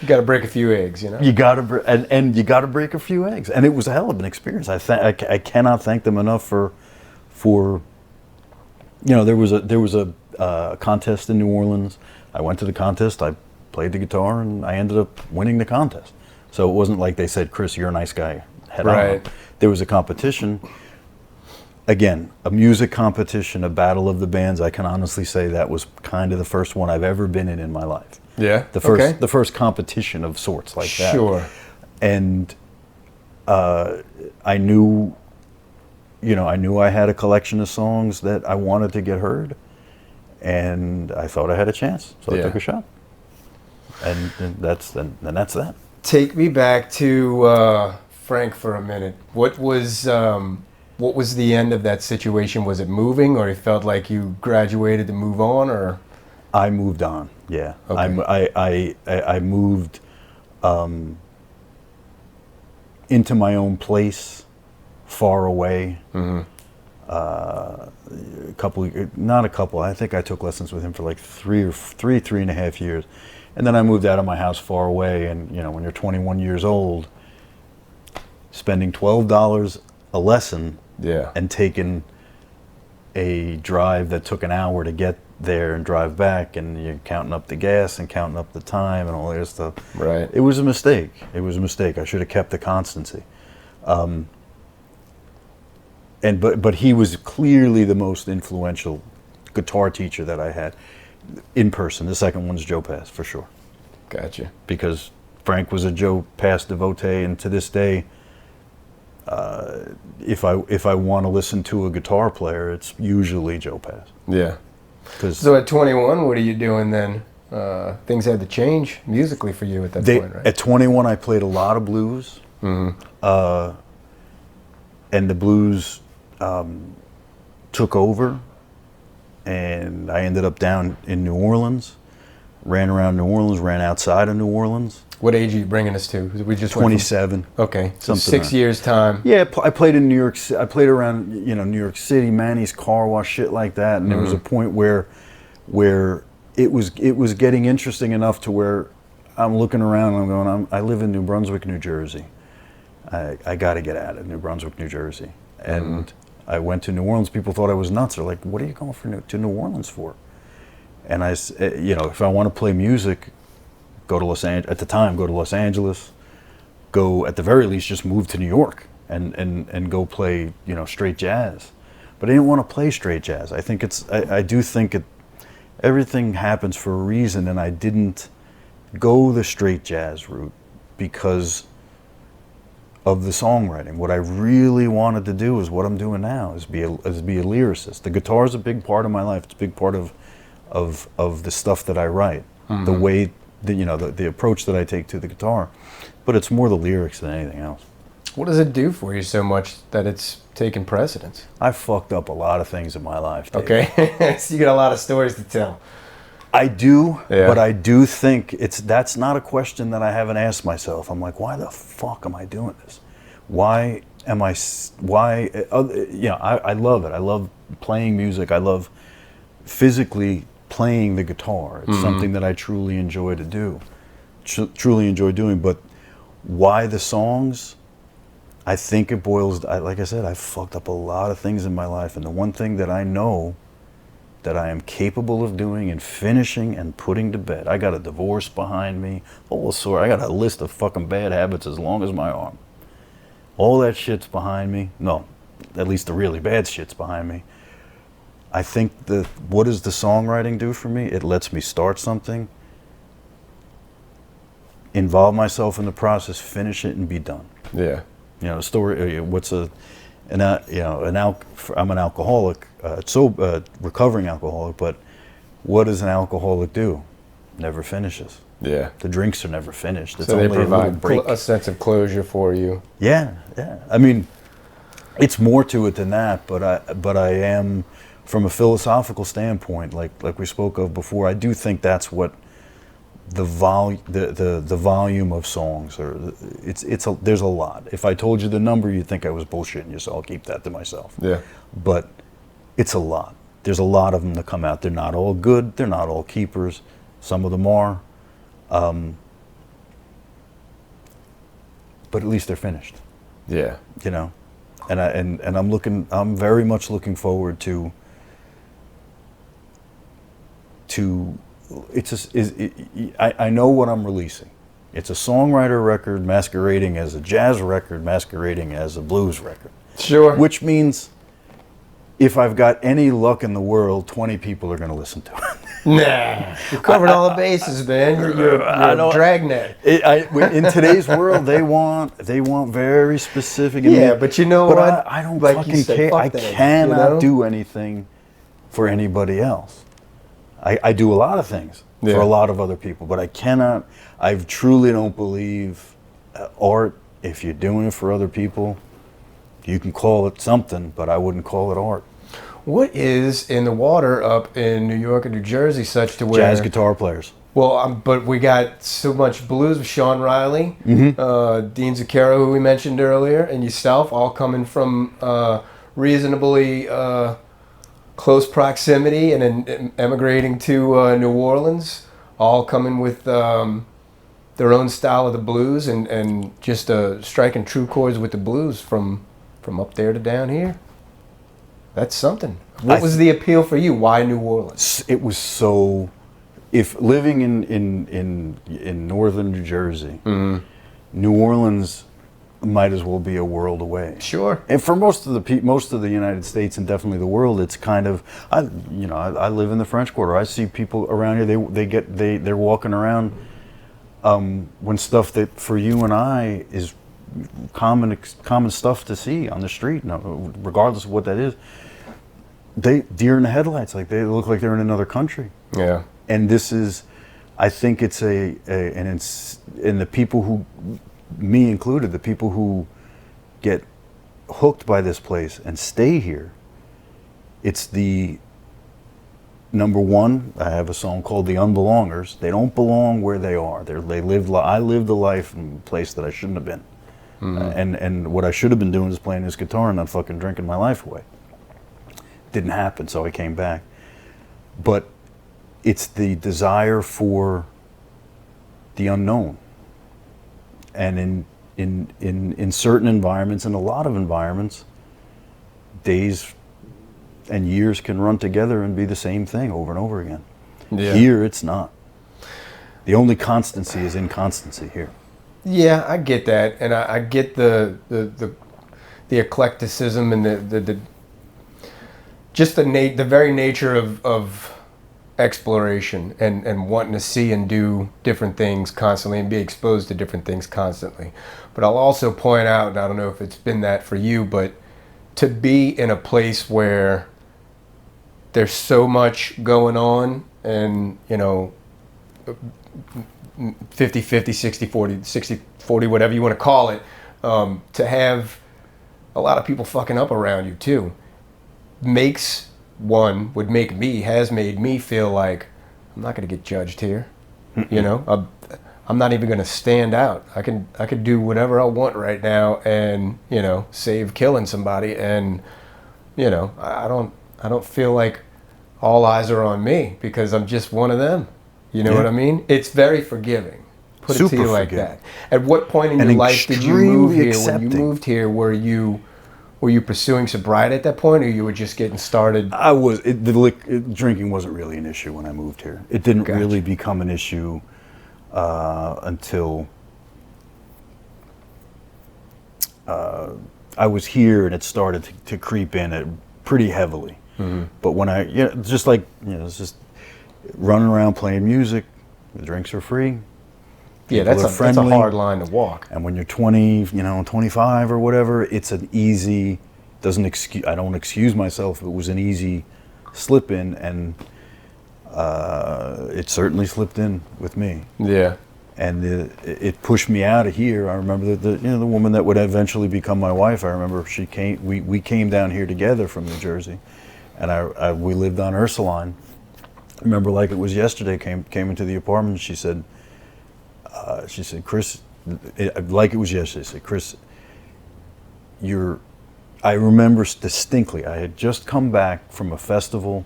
gotta break a few eggs, You gotta and you gotta break a few eggs, and it was a hell of an experience. I cannot thank them enough for there was a contest in New Orleans. I went to the contest. I played the guitar, and I ended up winning the contest. So it wasn't like they said, "Chris, you're a nice guy." Head on. There was a competition. Again, a music competition, a battle of the bands. I can honestly say that was kind of the first one I've ever been in my life. Yeah. The first competition of sorts like that. Sure. And I knew I had a collection of songs that I wanted to get heard, and I thought I had a chance, so I took a shot. And that's that. Take me back to Frank for a minute. What was the end of that situation? Was it moving, or you felt like you graduated to move on, or? I moved on. Yeah. Okay. I moved into my own place, far away. Mm-hmm. I think I took lessons with him for like three and a half years. And then I moved out of my house far away. And, when you're 21 years old, spending $12 a lesson and taking a drive that took an hour to get there and drive back, and you're counting up the gas and counting up the time and all that stuff. Right. It was a mistake. I should have kept the constancy. But he was clearly the most influential guitar teacher that I had in person. The second one's Joe Pass, for sure. Gotcha. Because Frank was a Joe Pass devotee, and to this day, if I want to listen to a guitar player, it's usually Joe Pass. Yeah. So at 21, what are you doing then? things had to change musically for you at that point, right? At 21, I played a lot of blues, and the blues took over, and I ended up down in New Orleans, ran around New Orleans, ran outside of New Orleans. What age are you bringing us to? We just 27. Okay, so Something 6 years time. Yeah, I played in New York. I played around, New York City, Manny's Car Wash, shit like that. And there was a point where it was getting interesting enough to where I'm looking around and I'm going, I live in New Brunswick, New Jersey. I got to get out of New Brunswick, New Jersey. And I went to New Orleans. People thought I was nuts. They're like, "What are you going to New Orleans for?" And I, if I want to play music, go to Los Angeles. At the time, go to Los Angeles. Go, at the very least, just move to New York and go play, straight jazz. But I didn't want to play straight jazz. I think I do think everything happens for a reason, and I didn't go the straight jazz route because of the songwriting. What I really wanted to do is what I'm doing now, is be a lyricist. The guitar is a big part of my life. It's a big part of the stuff that I write, the way, the approach that I take to the guitar. But it's more the lyrics than anything else. What does it do for you so much that it's taken precedence? I fucked up a lot of things in my life, Dave. Okay, so you got a lot of stories to tell. I do, Yeah. but I do think that's not a question that I haven't asked myself. I'm like, why the fuck am I doing this? I love it. I love playing music. I love physically playing the guitar. It's something that I truly enjoy to do, truly enjoy doing. But why the songs? I think it boils, like I said, I've fucked up a lot of things in my life. And the one thing that I know that I am capable of doing and finishing and putting to bed. I got a divorce behind me, I got a list of fucking bad habits as long as my arm. All that shit's behind me. No, at least the really bad shit's behind me. I think what does the songwriting do for me? It lets me start something, involve myself in the process, finish it, and be done. Yeah. I'm an alcoholic, recovering alcoholic, but what does an alcoholic do? Never finishes. Yeah. The drinks are never finished. It's So they only a little provide break. a sense of closure for you. Yeah. I mean, it's more to it than that, but I am, from a philosophical standpoint, like we spoke of before, I do think that's what the volume of songs are. There's a lot. If I told you the number, you'd think I was bullshitting you, so I'll keep that to myself. Yeah. But it's a lot. There's a lot of them that come out. They're not all good. They're not all keepers. Some of them are. But at least they're finished. Yeah. And I'm very much looking forward to I know what I'm releasing. It's a songwriter record masquerading as a jazz record, masquerading as a blues record. Sure. Which means if I've got any luck in the world, 20 people are going to listen to it. Nah, you're covering all the bases, man. You're a dragnet. In today's world, they want very specific. Yeah, but you know what? I don't Like fucking you said, care. fuck I that, cannot do anything for anybody else. I do a lot of things for a lot of other people, but I cannot. I truly don't believe art. If you're doing it for other people, you can call it something, but I wouldn't call it art. What is in the water up in New York and New Jersey such to where... Jazz guitar players. Well, but we got so much blues with Sean Riley, Dean Zucchero, who we mentioned earlier, and yourself, all coming from reasonably close proximity and emigrating to New Orleans, all coming with their own style of the blues and just striking true chords with the blues from up there to down here. That's something. What was the appeal for you? Why New Orleans? It was so. If living in northern New Jersey, New Orleans might as well be a world away. Sure. And for most of the United States and definitely the world, it's kind of. I live in the French Quarter. I see people around here. They're walking around when stuff that for you and I is common stuff to see on the street, regardless of what that is. Deer in the headlights, like they look like they're in another country. Yeah. And this is I think it's and the people who, me included, the people who get hooked by this place and stay here, it's the number one. I have a song called "The Unbelongers." They don't belong where they are. I lived a life in a place that I shouldn't have been, and what I should have been doing is playing this guitar and not fucking drinking my life away. Didn't happen, so I came back. But it's the desire for the unknown, and in certain environments, in a lot of environments, days and years can run together and be the same thing over and over again. Yeah. Here, it's not. The only constancy is inconstancy here. Yeah, I get that, and I get the eclecticism and the very nature of exploration and wanting to see and do different things constantly and be exposed to different things constantly. But I'll also point out, and I don't know if it's been that for you, but to be in a place where there's so much going on, and 50-50, 60-40, 60-40, whatever you want to call it, to have a lot of people fucking up around you too, has made me feel like I'm not going to get judged here. I'm not even going to stand out. I could do whatever I want right now, and save killing somebody, and I don't feel like all eyes are on me because I'm just one of them. You know what I mean? It's very forgiving. Put it to you like that. At what point in your life did you move here? When you moved here, were you pursuing sobriety at that point, or you were just getting started? I was. Drinking wasn't really an issue when I moved here. It didn't really become an issue until I was here, and it started to creep in it pretty heavily. Mm-hmm. But when it's just running around playing music. The drinks are free. Yeah, that's a hard line to walk. And when you're 20, 25 or whatever, it's an easy. I don't excuse myself. It was an easy slip in, and it certainly slipped in with me. Yeah. And it pushed me out of here. I remember the woman that would eventually become my wife. I remember she came. We came down here together from New Jersey, and we lived on Ursuline. I remember like it was yesterday. Came into the apartment. And she said, Chris, like it was yesterday. She said, Chris, I remember distinctly. I had just come back from a festival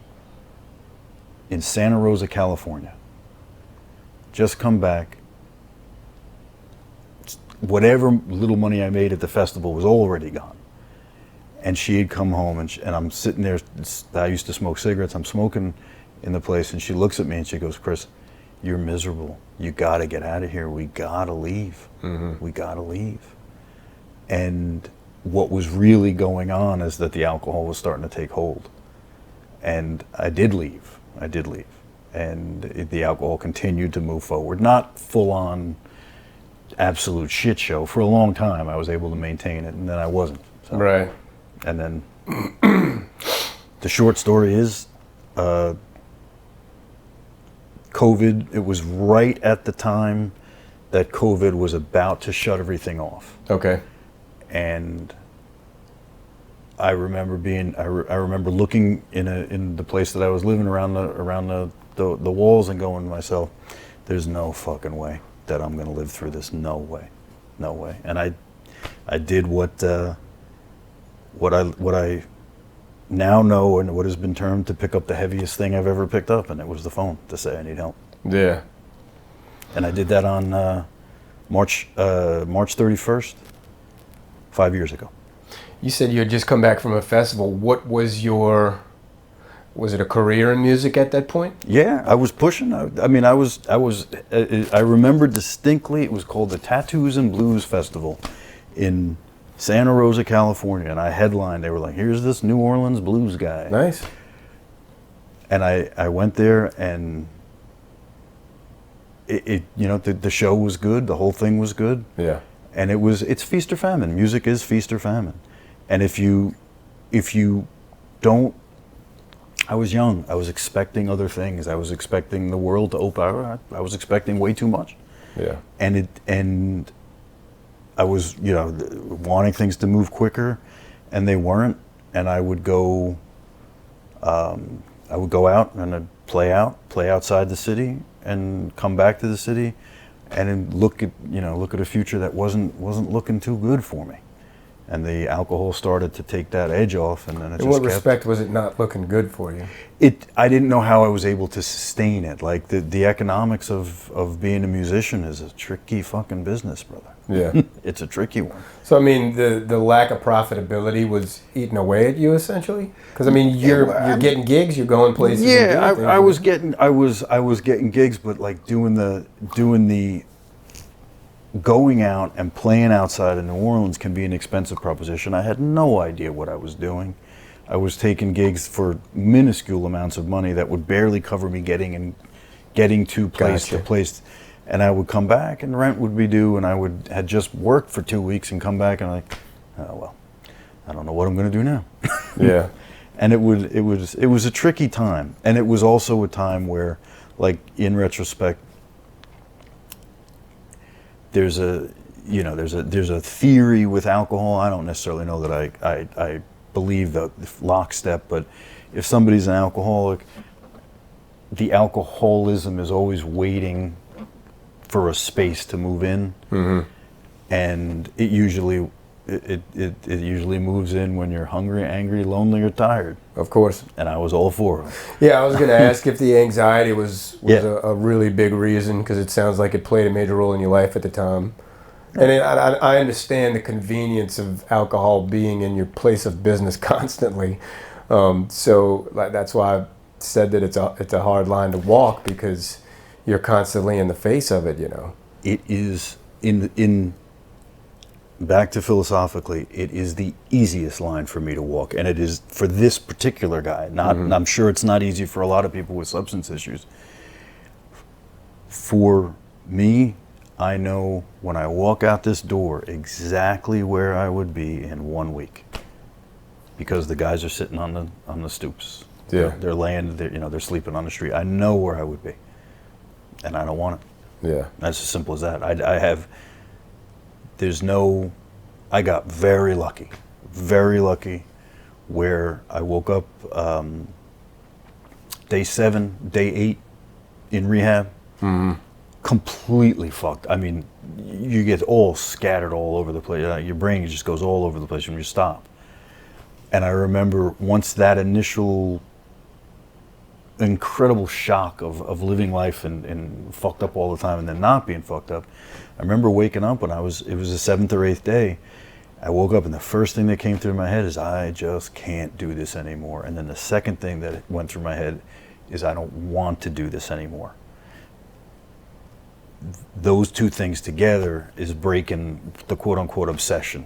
in Santa Rosa, California. Just come back. Whatever little money I made at the festival was already gone. And she had come home, and I'm sitting there. I used to smoke cigarettes. I'm smoking in the place, and she looks at me and she goes, Chris, you're miserable. You got to get out of here. We got to leave. Mm-hmm. We got to leave. And what was really going on is that the alcohol was starting to take hold. And I did leave. And the alcohol continued to move forward. Not full on absolute shit show. For a long time I was able to maintain it, and then I wasn't. So. Right. And then the short story is COVID, it was right at the time that COVID was about to shut everything off. Okay. And I remember looking in the place that I was living around the walls and going to myself, there's no fucking way that I'm going to live through this. No way. And I did what I now know, and what has been termed, to pick up the heaviest thing I've ever picked up, and it was the phone, to say I need help. Yeah. And I did that on March 31st, 5 years ago. You said you had just come back from a festival. What was was it a career in music at that point? Yeah, I was pushing. I remember distinctly, it was called the Tattoos and Blues Festival in Santa Rosa, California, and I headlined. They were like, here's this New Orleans blues guy. Nice. And I went there, and the show was good, the whole thing was good. Yeah. And it's feast or famine. Music is feast or famine. And if you don't I was young. I was expecting other things. I was expecting the world to open. I was expecting way too much. Yeah. And I was, wanting things to move quicker, and they weren't. And I would go out and I'd play outside the city, and come back to the city, and then look at a future that wasn't looking too good for me. And the alcohol started to take that edge off, and then it In what respect was it not looking good for you? I didn't know how I was able to sustain it. Like the economics of being a musician is a tricky fucking business, brother. Yeah. It's a tricky one. So I mean, the lack of profitability was eating away at you essentially, because I mean, you're getting gigs, you're going places. Yeah, I was getting gigs, but like doing the going out and playing outside of New Orleans can be an expensive proposition. I had no idea what I was doing. I was taking gigs for minuscule amounts of money that would barely cover me getting to place to place. And I would come back and rent would be due, and had just worked for 2 weeks and come back and oh well, I don't know what I'm going to do now. Yeah. And it was a tricky time, and it was also a time where, like, in retrospect, there's a theory with alcohol. I don't necessarily know that I believe the lockstep, but if somebody's an alcoholic, the alcoholism is always waiting for a space to move in, and it usually moves in when you're hungry, angry, lonely, or tired. Of course. And I was all for it. Yeah, I was going to ask if the anxiety was a really big reason, because it sounds like it played a major role in your life at the time. And I understand the convenience of alcohol being in your place of business constantly. So that's why I said that it's a hard line to walk, because you're constantly in the face of it, It is back to philosophically, it is the easiest line for me to walk, and it is for this particular guy. I'm sure it's not easy for a lot of people with substance issues. For me, I know when I walk out this door exactly where I would be in 1 week, because the guys are sitting on the stoops. Yeah. They're laying, they're sleeping on the street. I know where I would be, and I don't want it. Yeah. That's as simple as that. I got very lucky where I woke up day 7, day 8 in rehab, completely fucked. I mean, you get all scattered all over the place. Your brain just goes all over the place when you stop. And I remember once that initial incredible shock of living life and fucked up all the time and then not being fucked up, I remember waking up when it was the 7th or 8th day. I woke up and the first thing that came through my head is, I just can't do this anymore. And then the second thing that went through my head is, I don't want to do this anymore. Those two things together is breaking the quote-unquote obsession.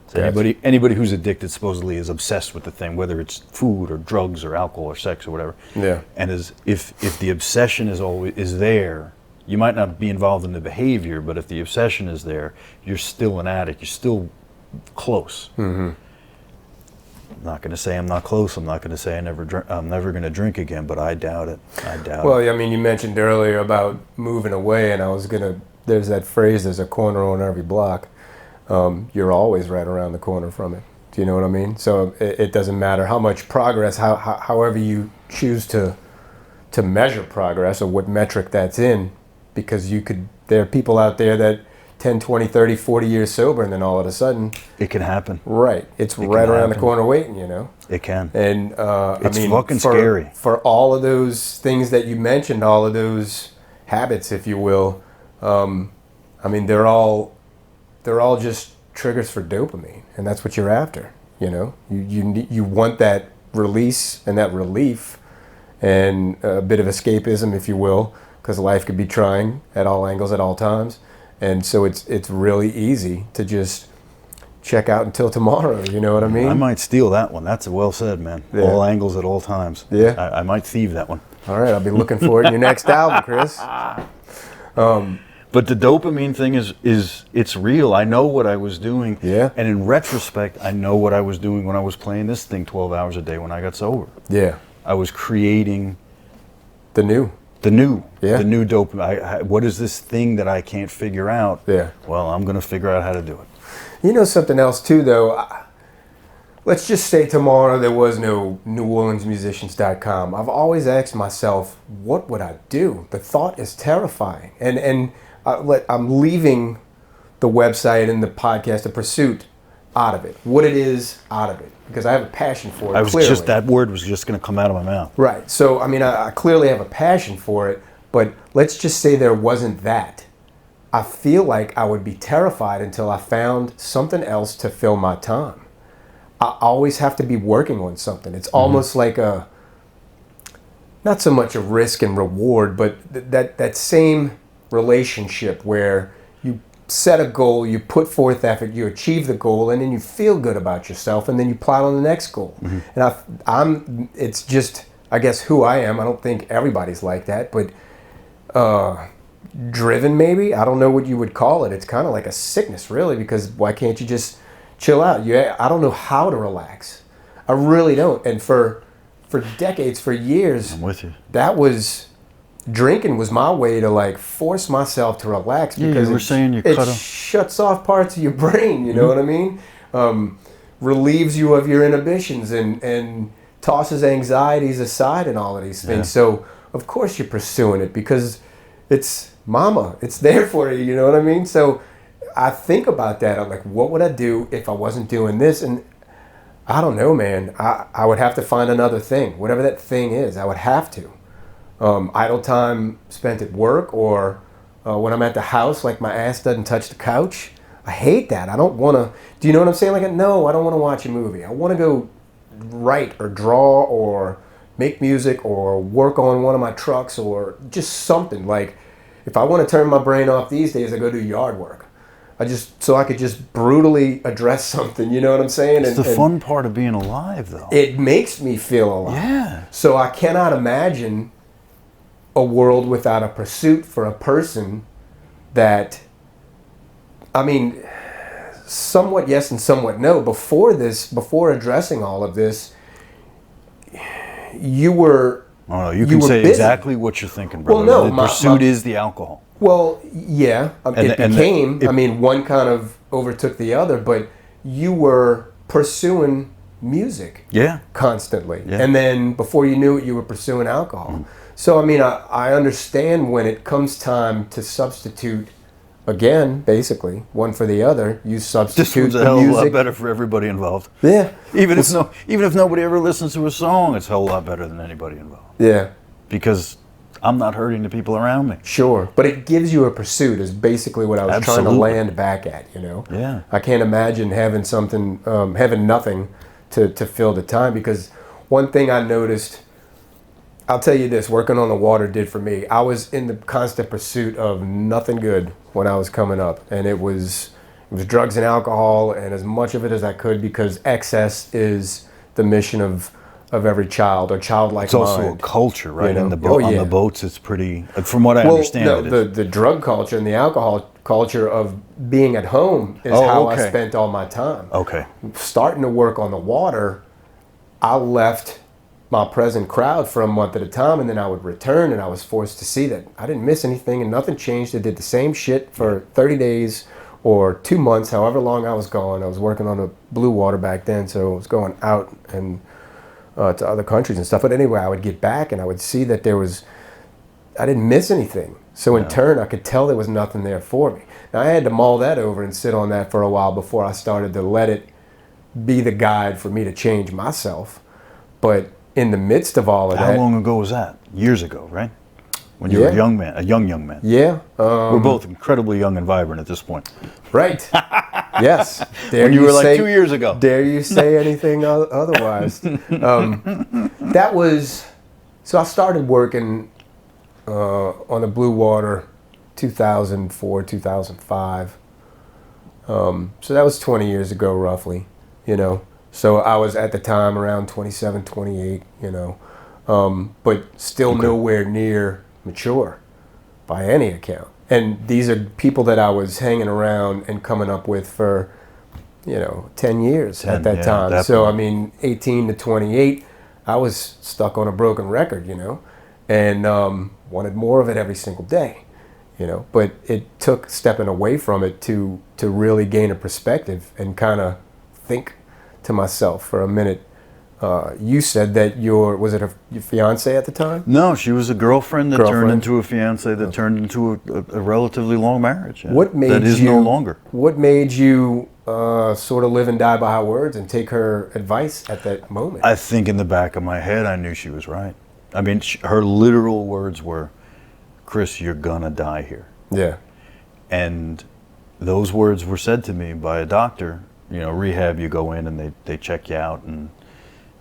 So anybody who's addicted supposedly is obsessed with the thing, whether it's food or drugs or alcohol or sex or whatever. Yeah. And if the obsession is there, you might not be involved in the behavior, but if the obsession is there, you're still an addict. You're still close. I'm not going to say I'm not close. I'm not going to say I'm never going to drink again, but I doubt it. Well, I mean, you mentioned earlier about moving away, and there's that phrase, there's a corner on every block. You're always right around the corner from it. Do you know what I mean? So it doesn't matter how much progress, however you choose to measure progress or what metric that's in, because there are people out there that 10, 20, 30, 40 years sober, and then all of a sudden... It can happen. Right. It's right around the corner waiting, It can. And it's fucking scary. For all of those things that you mentioned, all of those habits, if you will, I mean, they're all just triggers for dopamine, and that's what you're after. You want that release and that relief and a bit of escapism, if you will, because life could be trying at all angles at all times, and so it's really easy to just check out until tomorrow. You know what I mean? I might steal that one. That's well said, man. Yeah. All angles at all times. Yeah. I might thieve that one. All right, I'll be looking for it in your next album, Chris. But the dopamine thing it's real. I know what I was doing. Yeah. And in retrospect, I know what I was doing when I was playing this thing 12 hours a day when I got sober. Yeah. I was creating The new. the new dope. What is this thing that I can't figure out? Yeah. Well, I'm going to figure out how to do it. You know something else too, though. Let's just say tomorrow there was no Neworleansmusicians.com. I've always asked myself, what would I do? The thought is terrifying, and I'm leaving the website and the podcast, the pursuit, out of it. What it is out of it, because I have a passion for it. Clearly. That word was just going to come out of my mouth. Right. So I mean, I clearly have a passion for it, but let's just say there wasn't that. I feel like I would be terrified until I found something else to fill my time. I always have to be working on something. It's almost like not so much a risk and reward, but that same relationship where you set a goal, you put forth effort, you achieve the goal, and then you feel good about yourself, and then you plot on the next goal. And it's just, I guess, who I am. I don't think everybody's like that, but driven maybe. I don't know what you would call it. It's kind of like a sickness, really, because why can't you just chill out? I don't know how to relax. I really don't. And for decades, for years, I'm with you. Drinking was my way to like force myself to relax, because you were saying you cut off. Shuts off parts of your brain. You know what I mean? Relieves you of your inhibitions and tosses anxieties aside and all of these things. Yeah. So of course you're pursuing it because it's mama. It's there for you. You know what I mean? So I think about that. I'm like, what would I do if I wasn't doing this? And I don't know, man. I would have to find another thing, whatever that thing is. I would have to. Idle time spent at work, or when I'm at the house, like my ass doesn't touch the couch. I hate that. I don't want to. Do you know what I'm saying? Like, no, I don't want to watch a movie. I want to go write or draw or make music or work on one of my trucks or just something. Like, if I want to turn my brain off these days, I go do yard work. So I could just brutally address something. You know what I'm saying? It's the fun part of being alive, though. It makes me feel alive. Yeah. So I cannot imagine a world without a pursuit for a person that, I mean, somewhat yes and somewhat no. Before addressing all of this, you were... Oh, no, you can say busy. Exactly what you're thinking, brother. Well, no, the pursuit is the alcohol. Well, yeah. One kind of overtook the other, but you were pursuing music. Yeah. Constantly. Yeah. And then before you knew it, you were pursuing alcohol. So, I mean, I understand when it comes time to substitute, again, basically, one for the other, you substitute this one's a hell of a lot better for everybody involved. Yeah. Even if nobody ever listens to a song, it's a whole lot better than anybody involved. Yeah. Because I'm not hurting the people around me. Sure. But it gives you a pursuit is basically what I was trying to land back at, you know? Yeah. I can't imagine having something, having nothing to fill the time, because one thing I noticed, I'll tell you this, working on the water did for me. I was in the constant pursuit of nothing good when I was coming up. And it was drugs and alcohol and as much of it as I could, because excess is the mission of every child or childlike It's also mind. a culture, right? You know? On the boats, it's pretty, from what I understand. No, the drug culture and the alcohol culture of being at home is how I spent all my time. Okay. Starting to work on the water, I left my present crowd for a month at a time, and then I would return, and I was forced to see that I didn't miss anything and nothing changed. I did the same shit for 30 days or 2 months, however long I was gone. I was working on the blue water back then, so I was going out and to other countries and stuff. But anyway, I would get back and I would see that I didn't miss anything. So in turn, I could tell there was nothing there for me. Now I had to mull that over and sit on that for a while before I started to let it be the guide for me to change myself. But in the midst of all of that... How long ago was that? Years ago, right? When you were a young man. Yeah. We're both incredibly young and vibrant at this point. Right. Yes. When you were like 2 years ago. Dare you say anything otherwise? That was... So I started working on the Blue Water 2004, 2005. So that was 20 years ago, roughly, you know. So I was at the time around 27, 28, you know, but still nowhere near mature by any account. And these are people that I was hanging around and coming up with for, 10 years at that time. So, I mean, 18 to 28, I was stuck on a broken record, and wanted more of it every single day, But it took stepping away from it to really gain a perspective and kind of think to myself for a minute. You said that was it your fiance at the time? No, she was a girlfriend that turned into a fiance that turned into a relatively long marriage. Yeah. What made that is no longer. What made you sort of live and die by her words and take her advice at that moment? I think in the back of my head, I knew she was right. I mean, her literal words were, "Chris, you're gonna die here." Yeah. And those words were said to me by a doctor. Rehab, you go in and they check you out and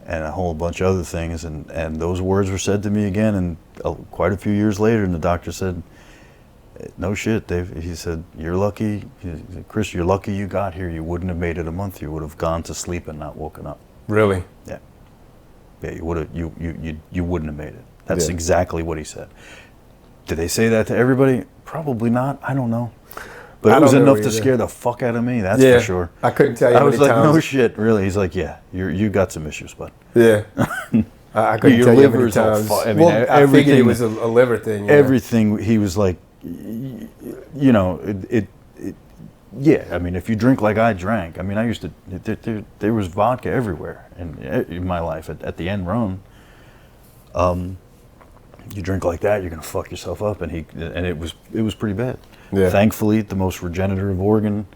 a whole bunch of other things. And those words were said to me again, and quite a few years later, and the doctor said, "No shit, Dave." He said, "You're lucky. Chris, you're lucky you got here. You wouldn't have made it a month. You would have gone to sleep and not woken up." Really? Yeah. Yeah, you would have. You wouldn't have made it. That's exactly what he said. Did they say that to everybody? Probably not. I don't know. But it was enough to scare the fuck out of me. That's for sure. I couldn't tell you. I was like, times. "No shit, really?" He's like, "Yeah, you got some issues, bud." Yeah. I couldn't Your tell you how many liver's all times. I mean, I figured it was a liver thing. Everything. He was like, yeah. I mean, if you drink like I drank, I mean, I used to. There was vodka everywhere in my life at the end run. You drink like that, you're gonna fuck yourself up, and it was pretty bad. Yeah. Thankfully, the most regenerative organ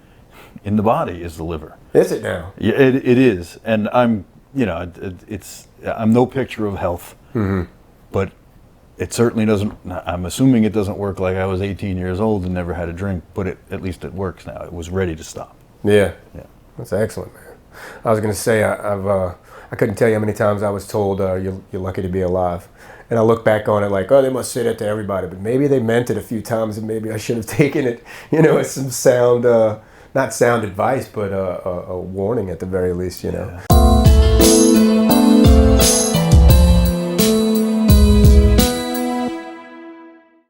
in the body is the liver. Is it now? Yeah, it is, and I'm no picture of health, but it certainly doesn't. I'm assuming it doesn't work like I was 18 years old and never had a drink, but at least it works now. It was ready to stop. Yeah. Yeah. That's excellent, man. I was gonna say I couldn't tell you how many times I was told you're lucky to be alive. And I look back on it like, oh, they must say that to everybody. But maybe they meant it a few times, and maybe I should have taken it, as some sound, not sound advice, but a warning at the very least, Yeah.